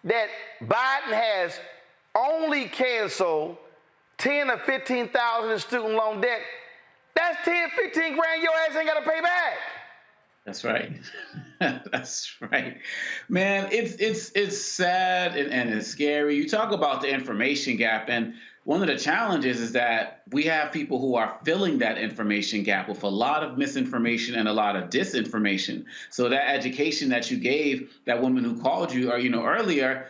that Biden has only canceled 10 or 15,000 in student loan debt. That's 10, 15 grand your ass ain't got to pay back. That's right. That's right. Man, it's sad and it's scary. You talk about the information gap, and one of the challenges is that we have people who are filling that information gap with a lot of misinformation and a lot of disinformation. So that education that you gave that woman who called you, or earlier,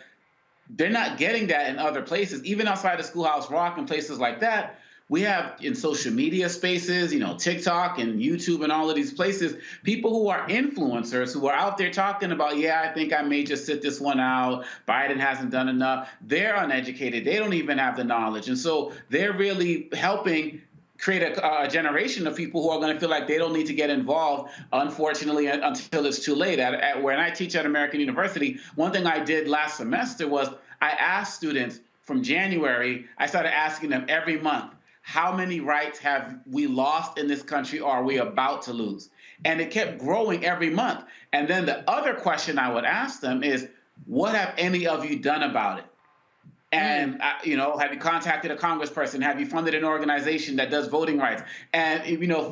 they're not getting that in other places, even outside of Schoolhouse Rock and places like that. We have in social media spaces, TikTok and YouTube and all of these places, people who are influencers who are out there talking about, I think I may just sit this one out. Biden hasn't done enough. They're uneducated. They don't even have the knowledge. And so they're really helping create a generation of people who are going to feel like they don't need to get involved, unfortunately, until it's too late. When I teach at American University, one thing I did last semester was I asked students from January, I started asking them every month, how many rights have we lost in this country or are we about to lose? And it kept growing every month. And then the other question I would ask them is, what have any of you done about it? And, have you contacted a congressperson? Have you funded an organization that does voting rights? And,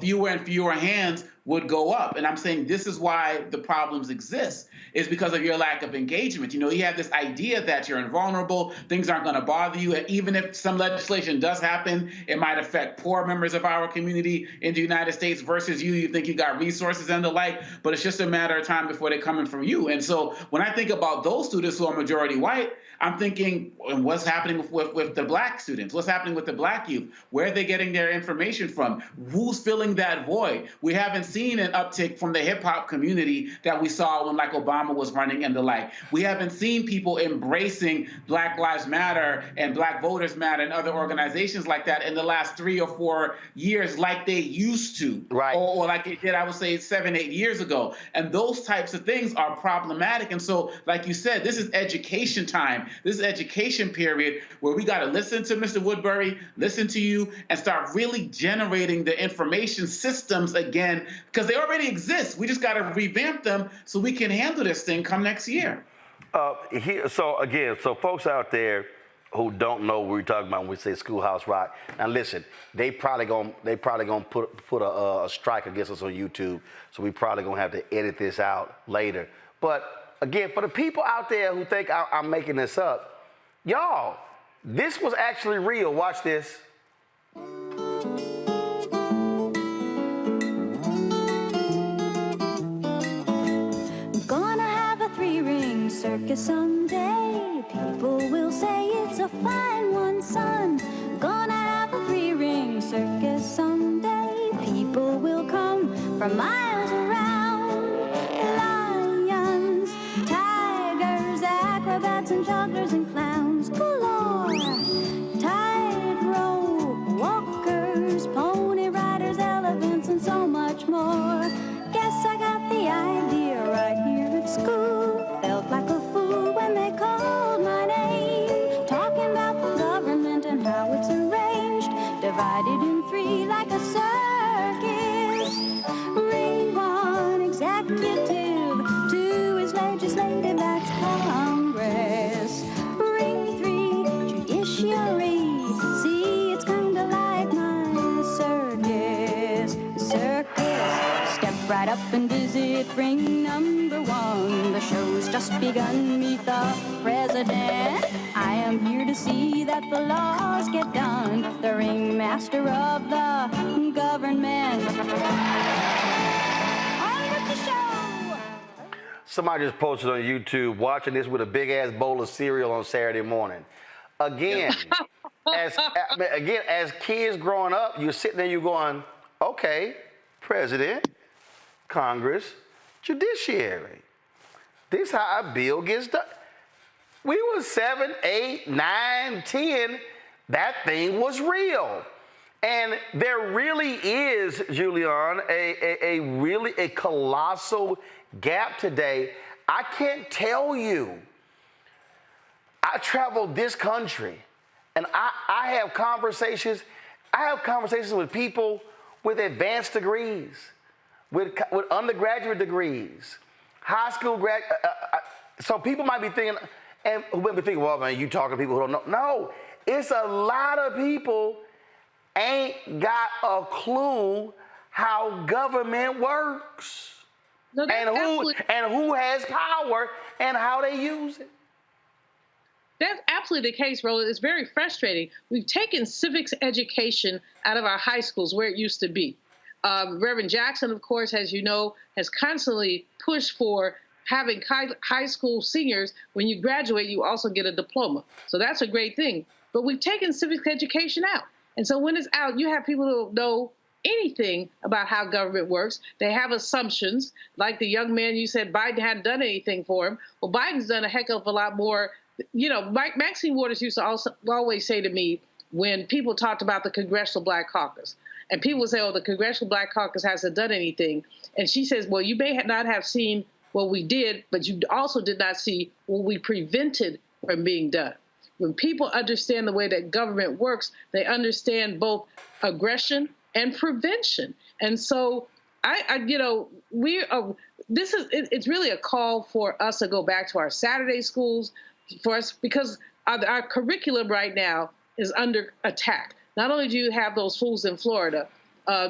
fewer and fewer hands would go up. And I'm saying this is why the problems exist, is because of your lack of engagement. You have this idea that you're invulnerable, things aren't going to bother you. And even if some legislation does happen, it might affect poor members of our community in the United States versus you. You think you got resources and the like, but it's just a matter of time before they're coming from you. And so when I think about those students who are majority white, I'm thinking, what's happening with the black students? What's happening with the black youth? Where are they getting their information from? Who's filling that void? We haven't seen an uptick from the hip hop community that we saw when Obama was running and the like. We haven't seen people embracing Black Lives Matter and Black Voters Matter and other organizations like that in the last 3 or 4 years like they used to. Right. Or like they did, I would say, 7, 8 years ago. And those types of things are problematic. And so, like you said, this is education time. This is education period where we got to listen to Mr. Woodbury, listen to you, and start really generating the information systems again, because they already exist. We just got to revamp them so we can handle this thing come next year. So folks out there who don't know what we're talking about when we say Schoolhouse Rock, now listen, they probably gonna put a strike against us on YouTube, so we probably gonna have to edit this out later. But again, for the people out there who think I'm making this up, y'all, this was actually real. Watch this. Gonna have a 3-ring circus someday. People will say it's a fine one, son. Gonna have a 3-ring circus someday. People will come from miles around. Lions, tigers, acrobats, and jugglers and clowns galore. Tightrope walkers, pony riders, elephants, and so much more. Guess I got the idea right here at school. Felt like a fool when they called my name, talking about the government and how it's arranged, divided in 3 like a circus. Ring 1, executive, 2 is legislative, that's Congress. Ring 3, judiciary, see, it's kinda like my circus. Step right up and visit ring number 1. The show's just begun, meet the president. I am here to see that the laws get done. The ringmaster of the government. On with the show! Somebody just posted on YouTube, watching this with a big ass bowl of cereal on Saturday morning. Again, as kids growing up, you're sitting there, you're going, okay, president, Congress, judiciary. This is how a bill gets done. We were 7, 8, 9, 10. That thing was real. And there really is, Julian, a colossal gap today. I can't tell you. I traveled this country. And I have conversations with people with advanced degrees, with undergraduate degrees, high school grad. So people might be thinking, and who might be thinking, well, man, you talking to people who don't know. No, it's a lot of people ain't got a clue how government works. No, and who has power and how they use it. That's absolutely the case, Roland. It's very frustrating. We've taken civics education out of our high schools where it used to be. Reverend Jackson, of course, as you know, has constantly pushed for having high school seniors, when you graduate, you also get a diploma. So that's a great thing. But we've taken civics education out. And so when it's out, you have people who don't know anything about how government works. They have assumptions, like the young man you said Biden hadn't done anything for him. Well, Biden's done a heck of a lot more. You know, Maxine Waters used to always say to me when people talked about the Congressional Black Caucus, and people would say, oh, the Congressional Black Caucus hasn't done anything. And she says, well, you may not have seen what we did, but you also did not see what we prevented from being done. When people understand the way that government works, they understand both aggression and prevention. And so it's really a call for us to go back to our Saturday schools for us, because our curriculum right now is under attack. Not only do you have those fools in Florida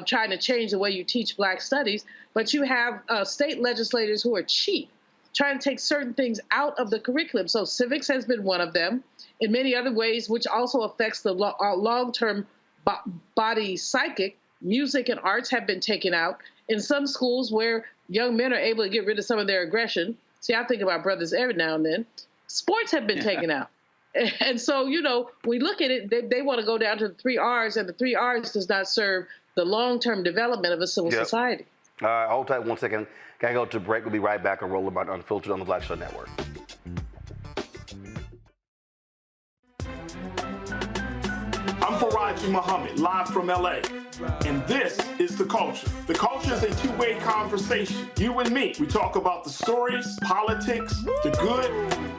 trying to change the way you teach Black studies, but you have state legislators who are cheap, trying to take certain things out of the curriculum. So civics has been one of them. In many other ways, which also affects the long-term body psychic, music and arts have been taken out. In some schools where young men are able to get rid of some of their aggression, see, I think about brothers every now and then, sports have been taken out. And so, you know, we look at it, they want to go down to the 3 R's, and the 3 R's does not serve the long-term development of a civil society. All right, hold tight 1 second. Gotta go to break. We'll be right back on Roland Martin Unfiltered on the Black Star Network. I'm Faraji Muhammad, live from LA. And this is The Culture. The Culture is a two-way conversation. You and me. We talk about the stories, politics, the good,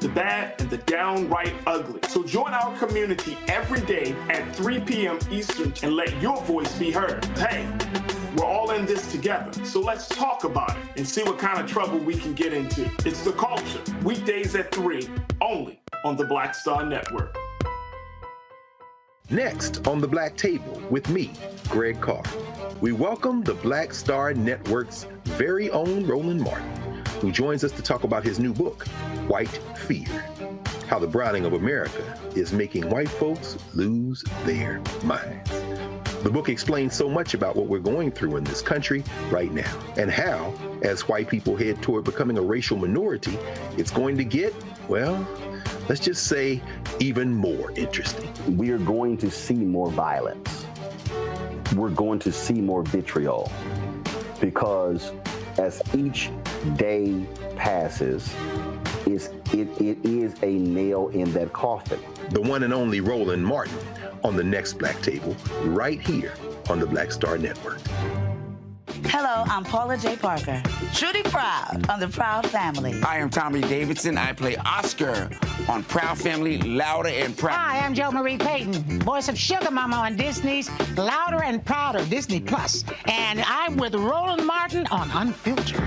the bad, and the downright ugly. So join our community every day at 3 p.m. Eastern and let your voice be heard. Hey, we're all in this together. So let's talk about it and see what kind of trouble we can get into. It's The Culture, weekdays at 3, only on the Black Star Network. Next on the Black Table with me, Greg Carr, we welcome the Black Star Network's very own Roland Martin, who joins us to talk about his new book, White Fear, How the Browning of America is Making White Folks Lose Their Minds. The book explains so much about what we're going through in this country right now, and how, as white people head toward becoming a racial minority, it's going to get, well, let's just say, even more interesting. We are going to see more violence. We're going to see more vitriol, because as each day passes, it is a nail in that coffin. The one and only Roland Martin on the next Black Table, right here on the Black Star Network. Hello, I'm Paula J. Parker, truly proud on the Proud Family. I am Tommy Davidson. I play Oscar on Proud Family, Louder and Proud. Hi, I'm Jo Marie Payton, voice of Sugar Mama on Disney's Louder and Prouder, Disney Plus. And I'm with Roland Martin on Unfiltered.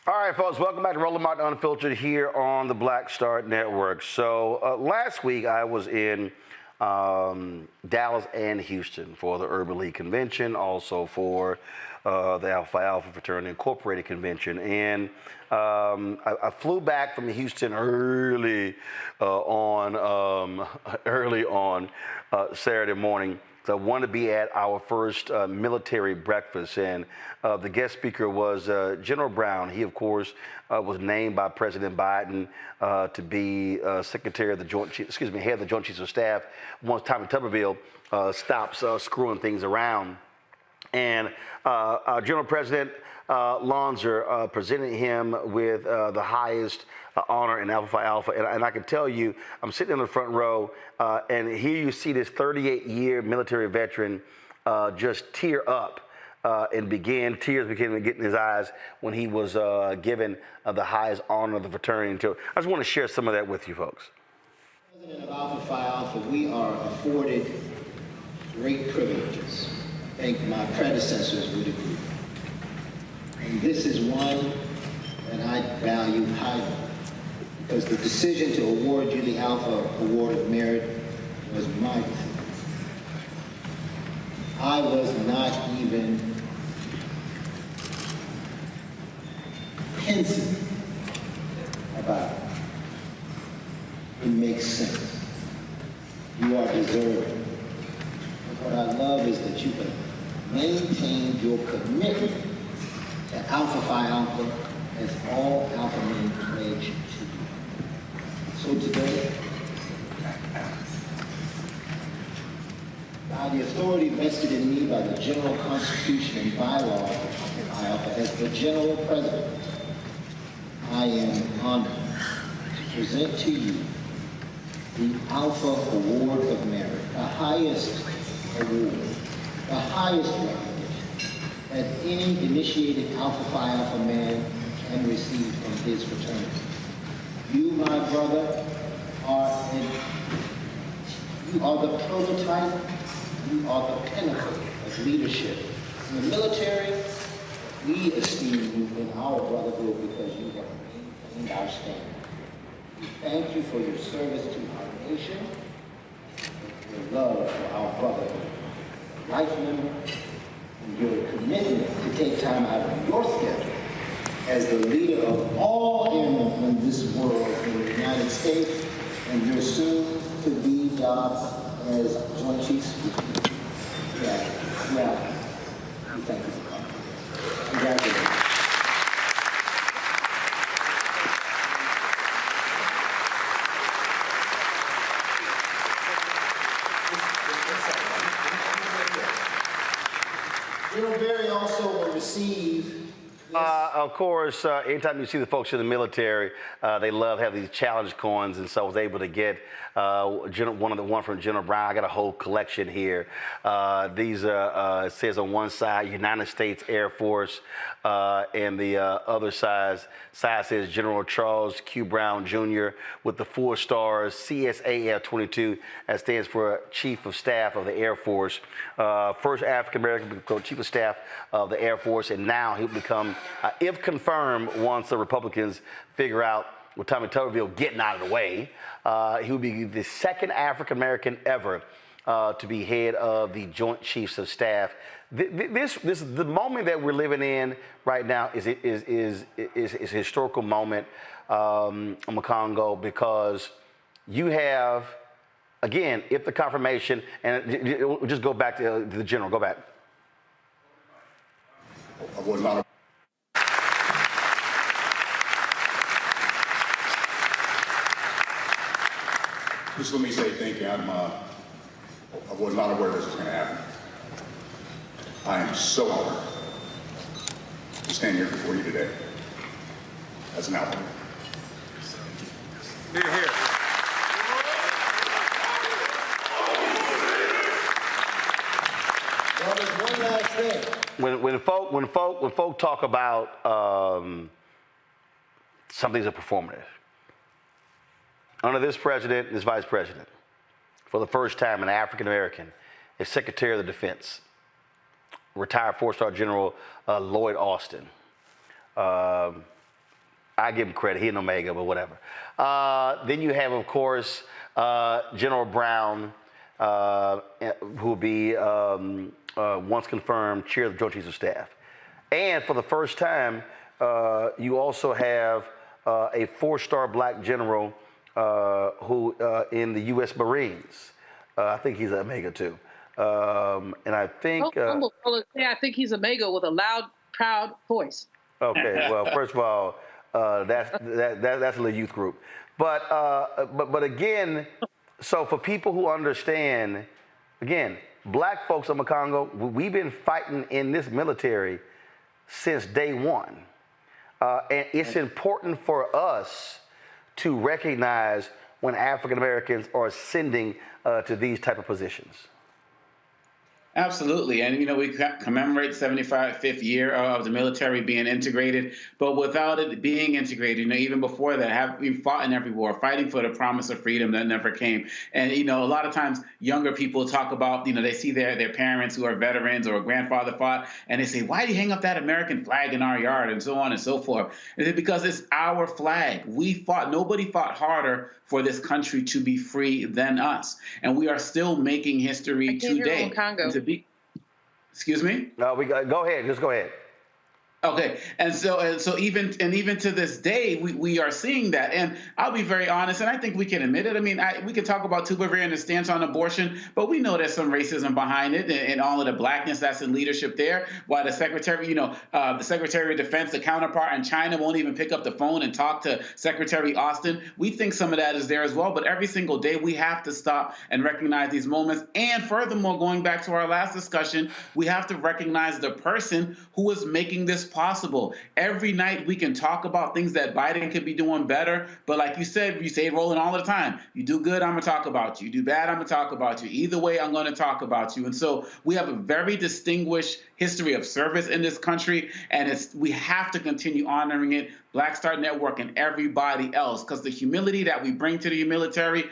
All right, folks, welcome back to Roland Martin Unfiltered here on the Black Star Network. So last week I was in Dallas and Houston for the Urban League Convention, also for the Alpha Alpha Fraternity Incorporated Convention. And I flew back from Houston early on Saturday morning. So I wanted to be at our first military breakfast, and the guest speaker was General Brown. He, of course, was named by President Biden to be head of the Joint Chiefs of Staff once Tommy Tuberville stops screwing things around. And General President Lonzer presented him with the highest honor in Alpha Phi Alpha. And I can tell you, I'm sitting in the front row, and here you see this 38-year military veteran just tear up and tears began to get in his eyes when he was given the highest honor of the fraternity. I just want to share some of that with you folks. President of Alpha Phi Alpha, we are afforded great privileges. I think my predecessors would agree. And this is one that I value highly, because the decision to award you the Alpha Award of Merit was my decision. I was not even pensive about it. It makes sense. You are deserving. What I love is that you have maintained your commitment to Alpha Phi Alpha as all Alpha men pledge to do. So today, by the authority vested in me by the General Constitution and bylaw of Phi Alpha as the General President, I am honored to present to you the Alpha Award of Merit, the highest award, the highest recognition that any initiated Alpha Phi Alpha man can receive from his fraternity. You, my brother, are the prototype, you are the pinnacle of leadership. In the military, we esteem you in our brotherhood because you have maintained our standard. We thank you for your service to our nation, your love for our brotherhood, life member, and your commitment to take time out of your schedule as the leader of all airmen in this world in the United States, and your soon-to-be job as Joint Chiefs. Yeah. We thank you for coming. Congratulations. General Berry also will receive. Of course, anytime you see the folks in the military, they love having these challenge coins, and so I was able to get one from General Brown. I got a whole collection here. These it says on one side United States Air Force, and the other side says General Charles Q. Brown Jr. with the 4 stars, CSAF 22. That stands for Chief of Staff of the Air Force. First African American to become Chief of Staff of the Air Force, and now he'll become, if confirmed, once the Republicans figure out with Tommy Tuberville getting out of the way, he will be the second African American ever to be head of the Joint Chiefs of Staff. The moment that we're living in right now is a historical moment on Congo, because you have, again, if the confirmation, and just go back to the general, go back. I was not Just let me say thank you. I was not aware this was going to happen. I am so honored to stand here before you today as an Alpha. Here, here. Well, there's one last thing. When folk talk about something's a performative, under this president, this vice president, for the first time, an African American is Secretary of the Defense, retired 4-star General Lloyd Austin. I give him credit, he an Omega, but whatever. Then you have, of course, General Brown, who will be, once confirmed, Chair of the Joint Chiefs of Staff. And for the first time, you also have a 4-star black general who in the U.S. Marines. I think he's an Omega too. And I think... I think he's Omega with a loud, proud voice. Okay, well, first of all, that's a little youth group. But again, so for people who understand, again, black folks in Congo, we've been fighting in this military since day one. And it's important for us to recognize when African Americans are ascending to these type of positions. Absolutely. And, we commemorate 75th year of the military being integrated, but without it being integrated, even before that, we fought in every war, fighting for the promise of freedom that never came. And, a lot of times younger people talk about, they see their parents who are veterans or a grandfather fought, and they say, why do you hang up that American flag in our yard, and so on and so forth? And it's because it's our flag. We fought. Nobody fought harder for this country to be free than us. And we are still making history today. Excuse me? No, go ahead. Just go ahead. Okay, and so even to this day, we are seeing that, and I'll be very honest, and I think we can admit it. I mean, we can talk about Tuberville and the stance on abortion, but we know there's some racism behind it, and all of the blackness that's in leadership there. Why the Secretary, the Secretary of Defense, the counterpart in China, won't even pick up the phone and talk to Secretary Austin. We think some of that is there as well, but every single day we have to stop and recognize these moments. And furthermore, going back to our last discussion, we have to recognize the person who is making this possible. Every night we can talk about things that Biden could be doing better, but like you said, Roland, all the time, you do good, I'm gonna talk about you. You do bad, I'm gonna talk about you. Either way, I'm gonna talk about you. And so we have a very distinguished history of service in this country, and we have to continue honoring it, Black Star Network and everybody else, because the humility that we bring to the military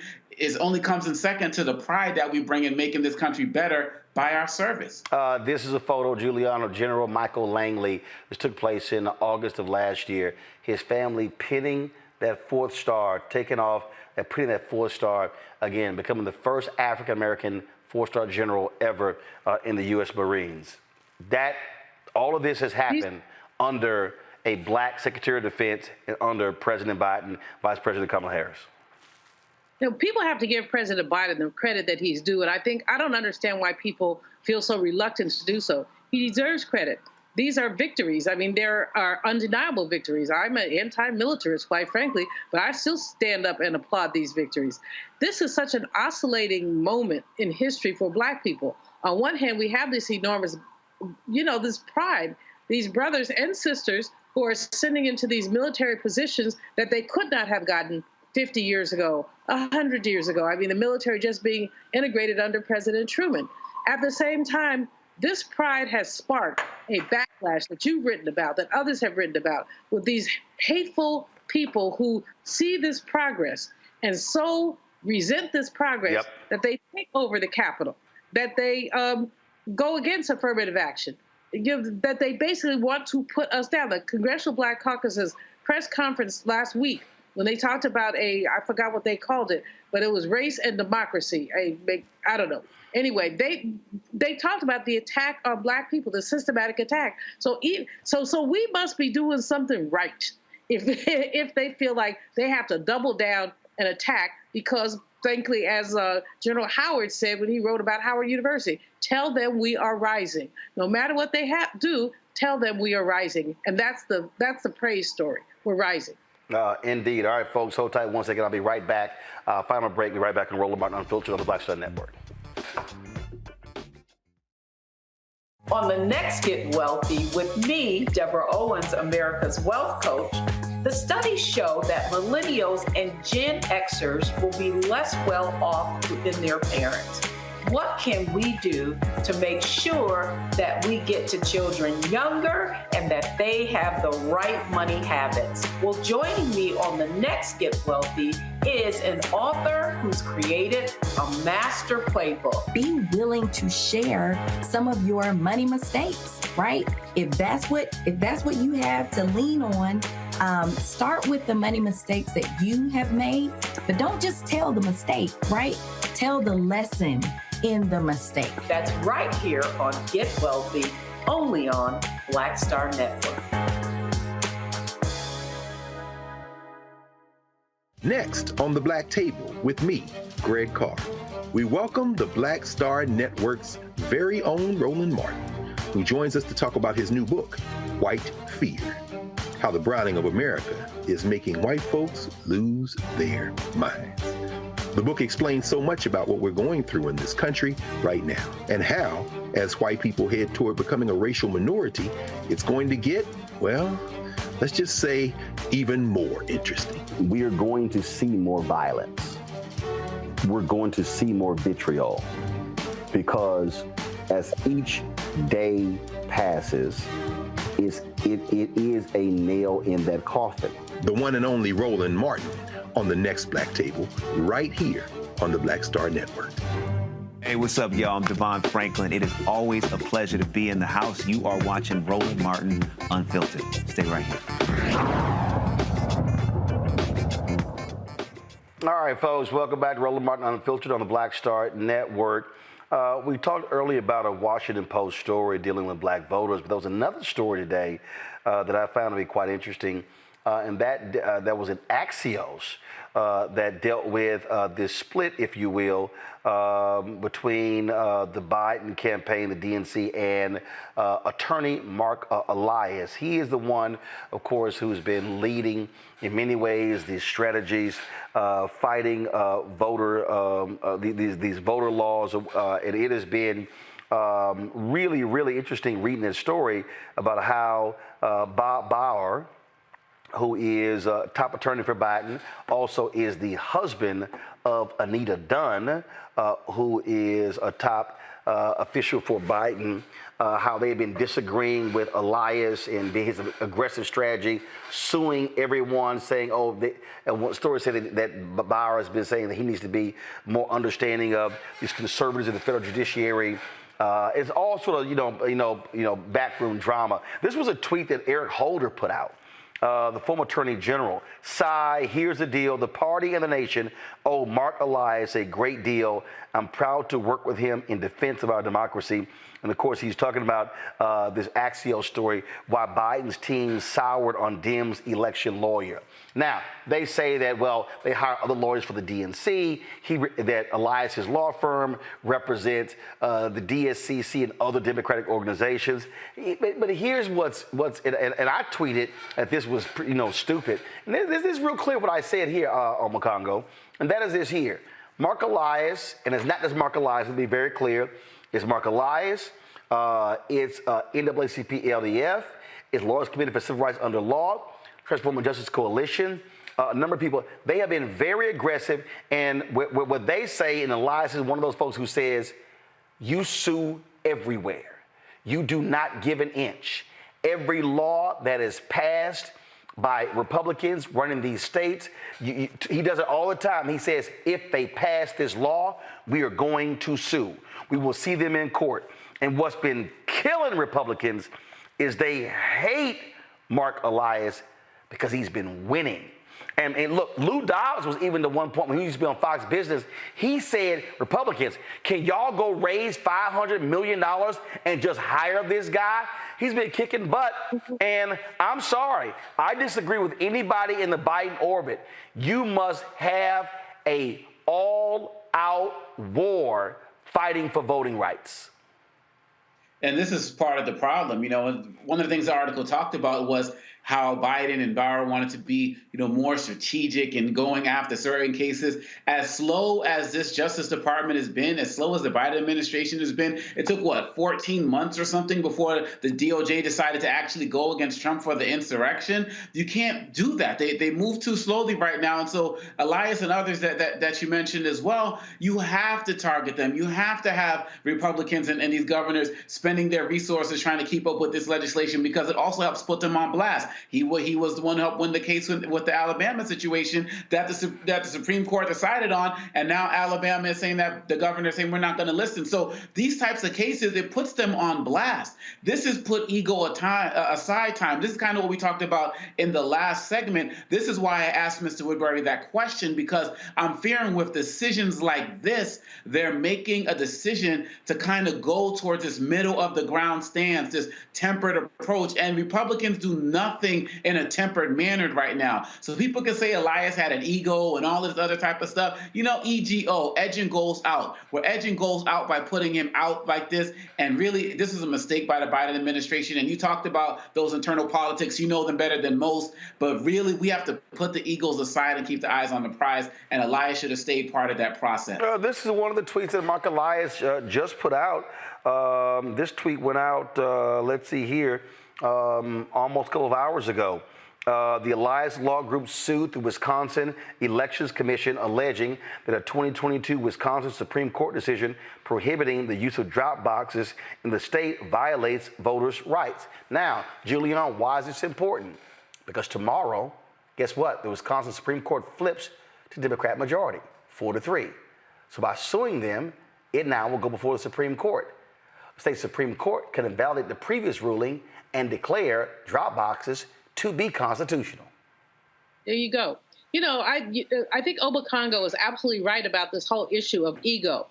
only comes in second to the pride that we bring in making this country better by our service. This is a photo, Giuliano General Michael Langley. This took place in August of last year. His family pinning that 4th star, taking off and putting that 4th star, again, becoming the first African-American 4-star general ever in the U.S. Marines. All of this has happened under a black Secretary of Defense and under President Biden, Vice President Kamala Harris. People have to give President Biden the credit that he's due, and I don't understand why people feel so reluctant to do so. He deserves credit. These are victories. I mean, there are undeniable victories. I'm an anti-militarist, quite frankly, but I still stand up and applaud these victories. This is such an oscillating moment in history for Black people. On one hand, we have this enormous, this pride, these brothers and sisters who are ascending into these military positions that they could not have gotten 50 years ago, 100 years ago. I mean, the military just being integrated under President Truman. At the same time, this pride has sparked a backlash that you've written about, that others have written about, with these hateful people who see this progress and so resent this progress that they take over the Capitol, that they go against affirmative action, that they basically want to put us down. The Congressional Black Caucus's press conference last week, when they talked about I forgot what they called it, but it was race and democracy. I don't know. Anyway, they talked about the attack on Black people, the systematic attack. So we must be doing something right if they feel like they have to double down and attack because, frankly, as General Howard said when he wrote about Howard University, tell them we are rising. No matter what they do, tell them we are rising, and that's the praise story. We're rising. Indeed. All right, folks, hold tight 1 second. I'll be right back. Final break. Be right back on Roland Martin Unfiltered on the Black Star Network. On the next Get Wealthy with me, Deborah Owens, America's Wealth Coach, the studies show that millennials and Gen Xers will be less well off than their parents. What can we do to make sure that we get to children younger and that they have the right money habits? Well, joining me on the next Get Wealthy is an author who's created a master playbook. Be willing to share some of your money mistakes, right? If that's what you have to lean on, start with the money mistakes that you have made, but don't just tell the mistake, right? Tell the lesson in the mistake. That's right here on Get Wealthy, only on Black Star Network. Next on the Black Table with me, Greg Carr, we welcome the Black Star Network's very own Roland Martin, who joins us to talk about his new book, White Fear: How the Browning of America is Making White Folks Lose Their Minds. The book explains so much about what we're going through in this country right now, and how, as white people head toward becoming a racial minority, it's going to get, well, let's just say, even more interesting. We are going to see more violence. We're going to see more vitriol, because as each day passes, it is a nail in that coffin. The one and only Roland Martin on the next Black Table, right here on the Black Star Network. Hey, what's up, y'all? I'm Devon Franklin. It is always a pleasure to be in the house. You are watching Roland Martin Unfiltered. Stay right here. All right, folks, welcome back to Roland Martin Unfiltered on the Black Star Network. We talked earlier about a Washington Post story dealing with black voters, but there was another story today that I found to be quite interesting, and that was in Axios that dealt with this split, if you will, between the Biden campaign, the DNC, and attorney Mark Elias. He is the one, of course, who's been leading in many ways these strategies, fighting these voter laws, and it has been really, really interesting reading this story about how Bob Bauer, who is top attorney for Biden, also is the husband of Anita Dunn, who is a top official for Biden, how they've been disagreeing with Elias and his aggressive strategy, suing everyone, saying, and one story said that Bauer has been saying that he needs to be more understanding of these conservatives in the federal judiciary. It's all sort of, backroom drama. This was a tweet that Eric Holder put out. The former attorney general. Sigh, here's the deal. The party and the nation owe Mark Elias a great deal. I'm proud to work with him in defense of our democracy. And of course, he's talking about this Axios story, why Biden's team soured on Dems election lawyer. Now, they say that, well, they hire other lawyers for the DNC, that Elias's law firm represents the DSCC and other Democratic organizations. But here's what's and I tweeted that this was, stupid. And this is real clear what I said here, Omokongo, and that is this here. Mark Elias, and it's not just Mark Elias, to be very clear, it's Mark Elias, it's NAACP LDF, it's Lawyers Committee for Civil Rights Under Law, Transforming Justice Coalition, a number of people. They have been very aggressive, and what they say, and Elias is one of those folks who says, you sue everywhere. You do not give an inch. Every law that is passed by Republicans running these states, he does it all the time. He says, if they pass this law, we are going to sue. We will see them in court. And what's been killing Republicans is they hate Mark Elias because he's been winning. And look, Lou Dobbs was even the one point when he used to be on Fox Business, he said, Republicans, can y'all go raise $500 million and just hire this guy? He's been kicking butt. And I'm sorry, I disagree with anybody in the Biden orbit. You must have a all-out war fighting for voting rights. And this is part of the problem. One of the things the article talked about was how Biden and Bauer wanted to be, more strategic in going after certain cases. As slow as this Justice Department has been, as slow as the Biden administration has been, it took, 14 months or something before the DOJ decided to actually go against Trump for the insurrection. You can't do that. They move too slowly right now. And so Elias and others that you mentioned as well, you have to target them. You have to have Republicans and these governors spending their resources trying to keep up with this legislation because it also helps put them on blast. He was the one who helped win the case with the Alabama situation that the Supreme Court decided on, and now Alabama is saying that the governor is saying we're not going to listen. So these types of cases, it puts them on blast. This is put ego aside time. This is kind of what we talked about in the last segment. This is why I asked Mr. Woodbury that question, because I'm fearing with decisions like this, they're making a decision to kind of go towards this middle of the ground stance, this tempered approach, and Republicans do nothing in a tempered manner right now. So people can say Elias had an ego and all this other type of stuff. EGO, edging goals out. We're edging goals out by putting him out like this. And really, this is a mistake by the Biden administration. And you talked about those internal politics. You know them better than most. But really, we have to put the egos aside and keep the eyes on the prize. And Elias should have stayed part of that process. This is one of the tweets that Mark Elias just put out. This tweet went out, let's see here, almost a couple of hours ago. The Alliance Law Group sued the Wisconsin Elections Commission, alleging that a 2022 Wisconsin Supreme Court decision prohibiting the use of drop boxes in the state violates voters' rights. Now, Julian, why is this important? Because tomorrow, guess what? The Wisconsin Supreme Court flips to Democrat majority, 4-3. So by suing them, it now will go before the Supreme Court. The state Supreme Court can invalidate the previous ruling and declare drop boxes to be constitutional. There you go. You know, I think Obakongo is absolutely right about this whole issue of ego.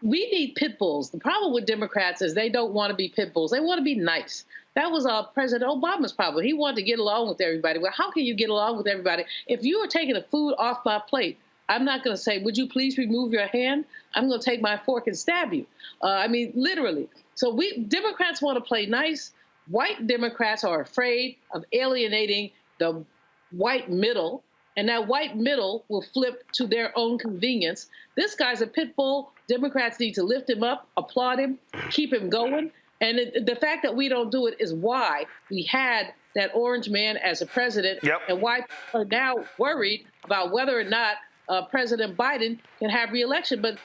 We need pit bulls. The problem with Democrats is they don't want to be pit bulls. They want to be nice. That was President Obama's problem. He wanted to get along with everybody. Well, how can you get along with everybody? If you are taking the food off my plate, I'm not going to say, would you please remove your hand? I'm going to take my fork and stab you. I mean, literally. So Democrats want to play nice. White Democrats are afraid of alienating the white middle, and that white middle will flip to their own convenience. This guy's a pit bull. Democrats need to lift him up, applaud him, keep him going. And the fact that we don't do it is why we had that orange man as a president, and why people are now worried about whether or not President Biden can have re-election. But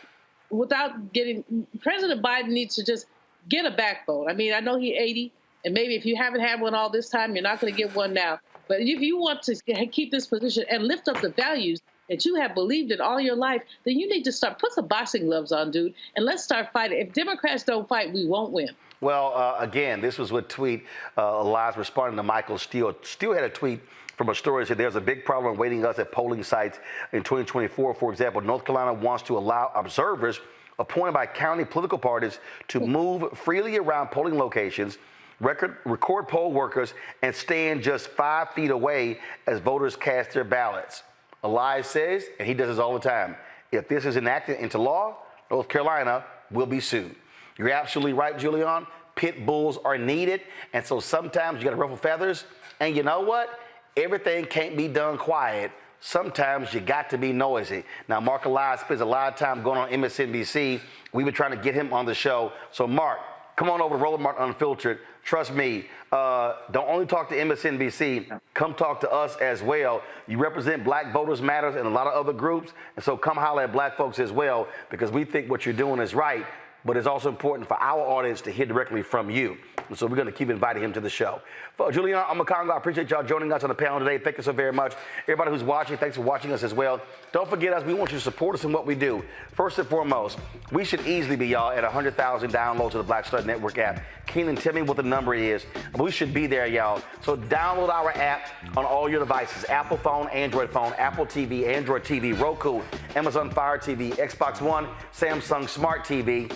President Biden needs to just get a backbone. I mean, I know he's 80. And maybe if you haven't had one all this time, you're not going to get one now. But if you want to keep this position and lift up the values that you have believed in all your life, then you need to put some boxing gloves on, dude, and let's start fighting. If Democrats don't fight, we won't win. Well, again, this was what tweet Elias responding to Michael Steele. Steele had a tweet from a story that said there's a big problem waiting us at polling sites in 2024. For example, North Carolina wants to allow observers appointed by county political parties to move freely around polling locations, record poll workers, and stand just 5 feet away as voters cast their ballots. Elias says, and he does this all the time, if this is enacted into law, North Carolina will be sued. You're absolutely right, Julian. Pit bulls are needed, and so sometimes you got to ruffle feathers. And you know what? Everything can't be done quiet. Sometimes you got to be noisy. Now, Mark Elias spends a lot of time going on MSNBC. We've been trying to get him on the show. So, Mark, come on over to Roland Martin Unfiltered. Trust me, don't only talk to MSNBC, come talk to us as well. You represent Black Voters Matters and a lot of other groups, and so come holler at Black folks as well, because we think what you're doing is right, but it's also important for our audience to hear directly from you. And so we're going to keep inviting him to the show. For Julian Obakongo, I appreciate y'all joining us on the panel today. Thank you so very much. Everybody who's watching, thanks for watching us as well. Don't forget us. We want you to support us in what we do. First and foremost, we should easily be, y'all, at 100,000 downloads of the Black Star Network app. Keenan, tell me what the number is. We should be there, y'all. So download our app on all your devices. Apple phone, Android phone, Apple TV, Android TV, Roku, Amazon Fire TV, Xbox One, Samsung Smart TV.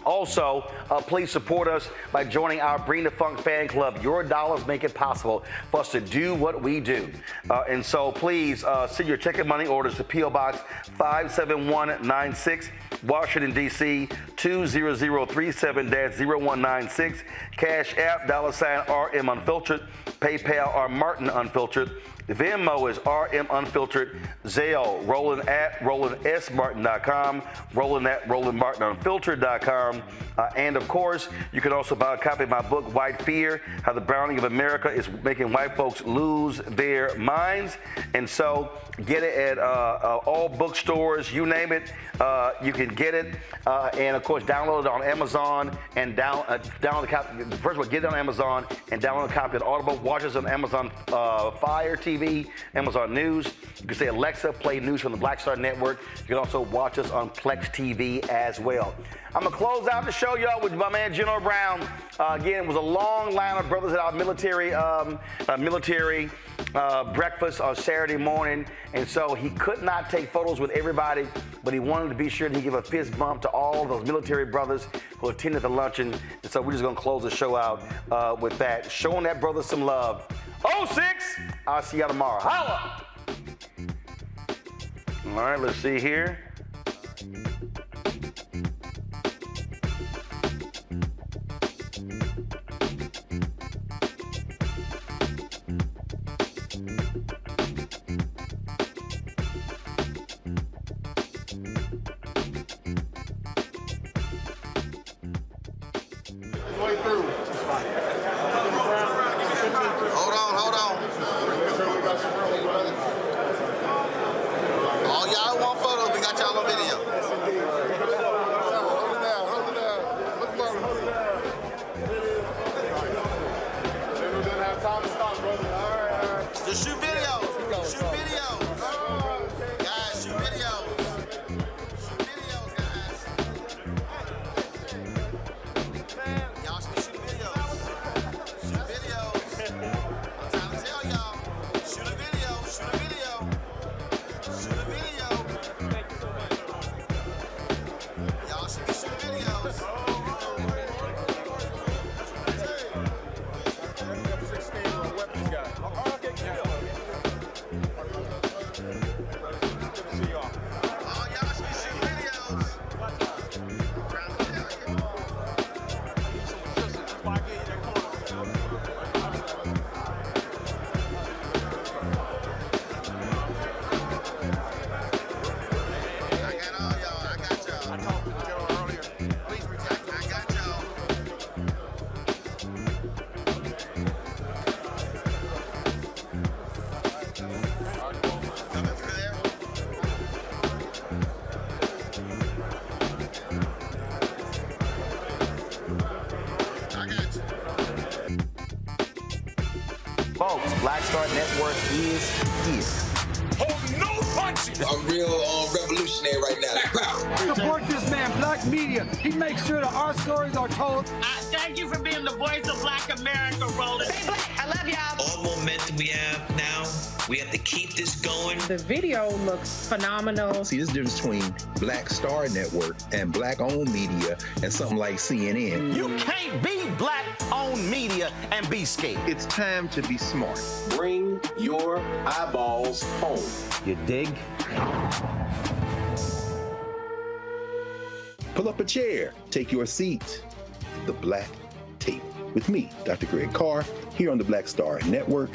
Also, please support us by joining our Bring the Funk fan club. Your dollars make it possible for us to do what we do. And so please send your check and money orders to P.O. Box 57196, Washington, D.C. 20037-0196. Cash App, $RM Unfiltered. PayPal, R Martin Unfiltered. Venmo is RM Unfiltered. Zelle, Roland at RolandSMartin.com. Roland at RolandMartinUnfiltered.com. And of course, you can also buy a copy of my book, White Fear, How the Browning of America is Making White Folks Lose Their Minds. And so get it at all bookstores, you name it, you can get it. And of course, download it on Amazon and download the copy. First of all, get it on Amazon and download a copy of Audible. Watch us on Amazon Fire TV, Amazon News. You can say, Alexa, play news from the Black Star Network. You can also watch us on Plex TV as well. I'm going to close out the show, y'all, with my man, General Brown. Again, it was a long line of brothers at our military breakfast on Saturday morning. And so he could not take photos with everybody, but he wanted to be sure to give a fist bump to all those military brothers who attended the luncheon. And so we're just going to close the show out with that, showing that brother some love. 06, I'll see y'all tomorrow. Holla! All right, let's see here. Hold on. Just shoot videos. Shoot videos. Guys, shoot videos. Shoot videos, guys. Y'all should be shooting videos. Shoot videos. I'm trying to tell y'all. Shoot a video. Shoot a video. Shoot a video. Y'all should be shooting videos. Folks, Black Star Network is here. Hold no punches! I'm real revolutionary right now. Support this man, Black Media. He makes sure that our stories are told. Thank you for being the voice of Black America, Roland. Stay black. I love y'all. All the momentum we have now, we have to keep this going. The video looks phenomenal. See, this difference between Black Star Network and Black-owned media and something like CNN. You can't be Black-owned media and be scared. It's time to be smart. Bring your eyeballs home. You dig? Pull up a chair, take your seat at the Black Table with me, Dr. Greg Carr, here on the Black Star Network.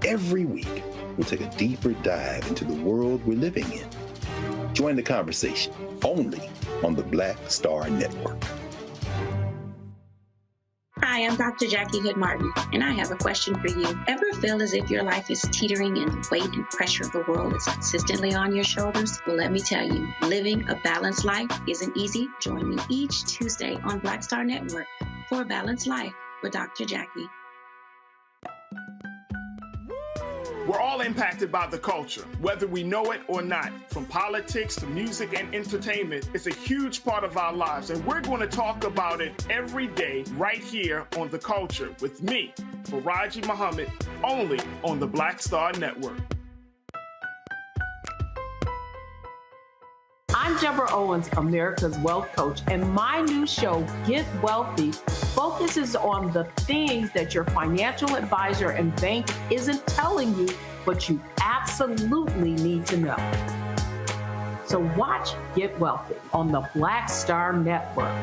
Every week, we'll take a deeper dive into the world we're living in. Join the conversation only on the Black Star Network. Hi, I'm Dr. Jackie Hood Martin, and I have a question for you. Ever feel as if your life is teetering and the weight and pressure of the world is consistently on your shoulders? Well, let me tell you, living a balanced life isn't easy. Join me each Tuesday on Black Star Network for A Balanced Life with Dr. Jackie. We're all impacted by the culture, whether we know it or not. From politics to music and entertainment, it's a huge part of our lives, and we're going to talk about it every day right here on The Culture with me, Faraji Muhammad, only on the Black Star Network. I'm Deborah Owens, America's Wealth Coach, and my new show, Get Wealthy, focuses on the things that your financial advisor and bank isn't telling you, but you absolutely need to know. So watch Get Wealthy on the Black Star Network.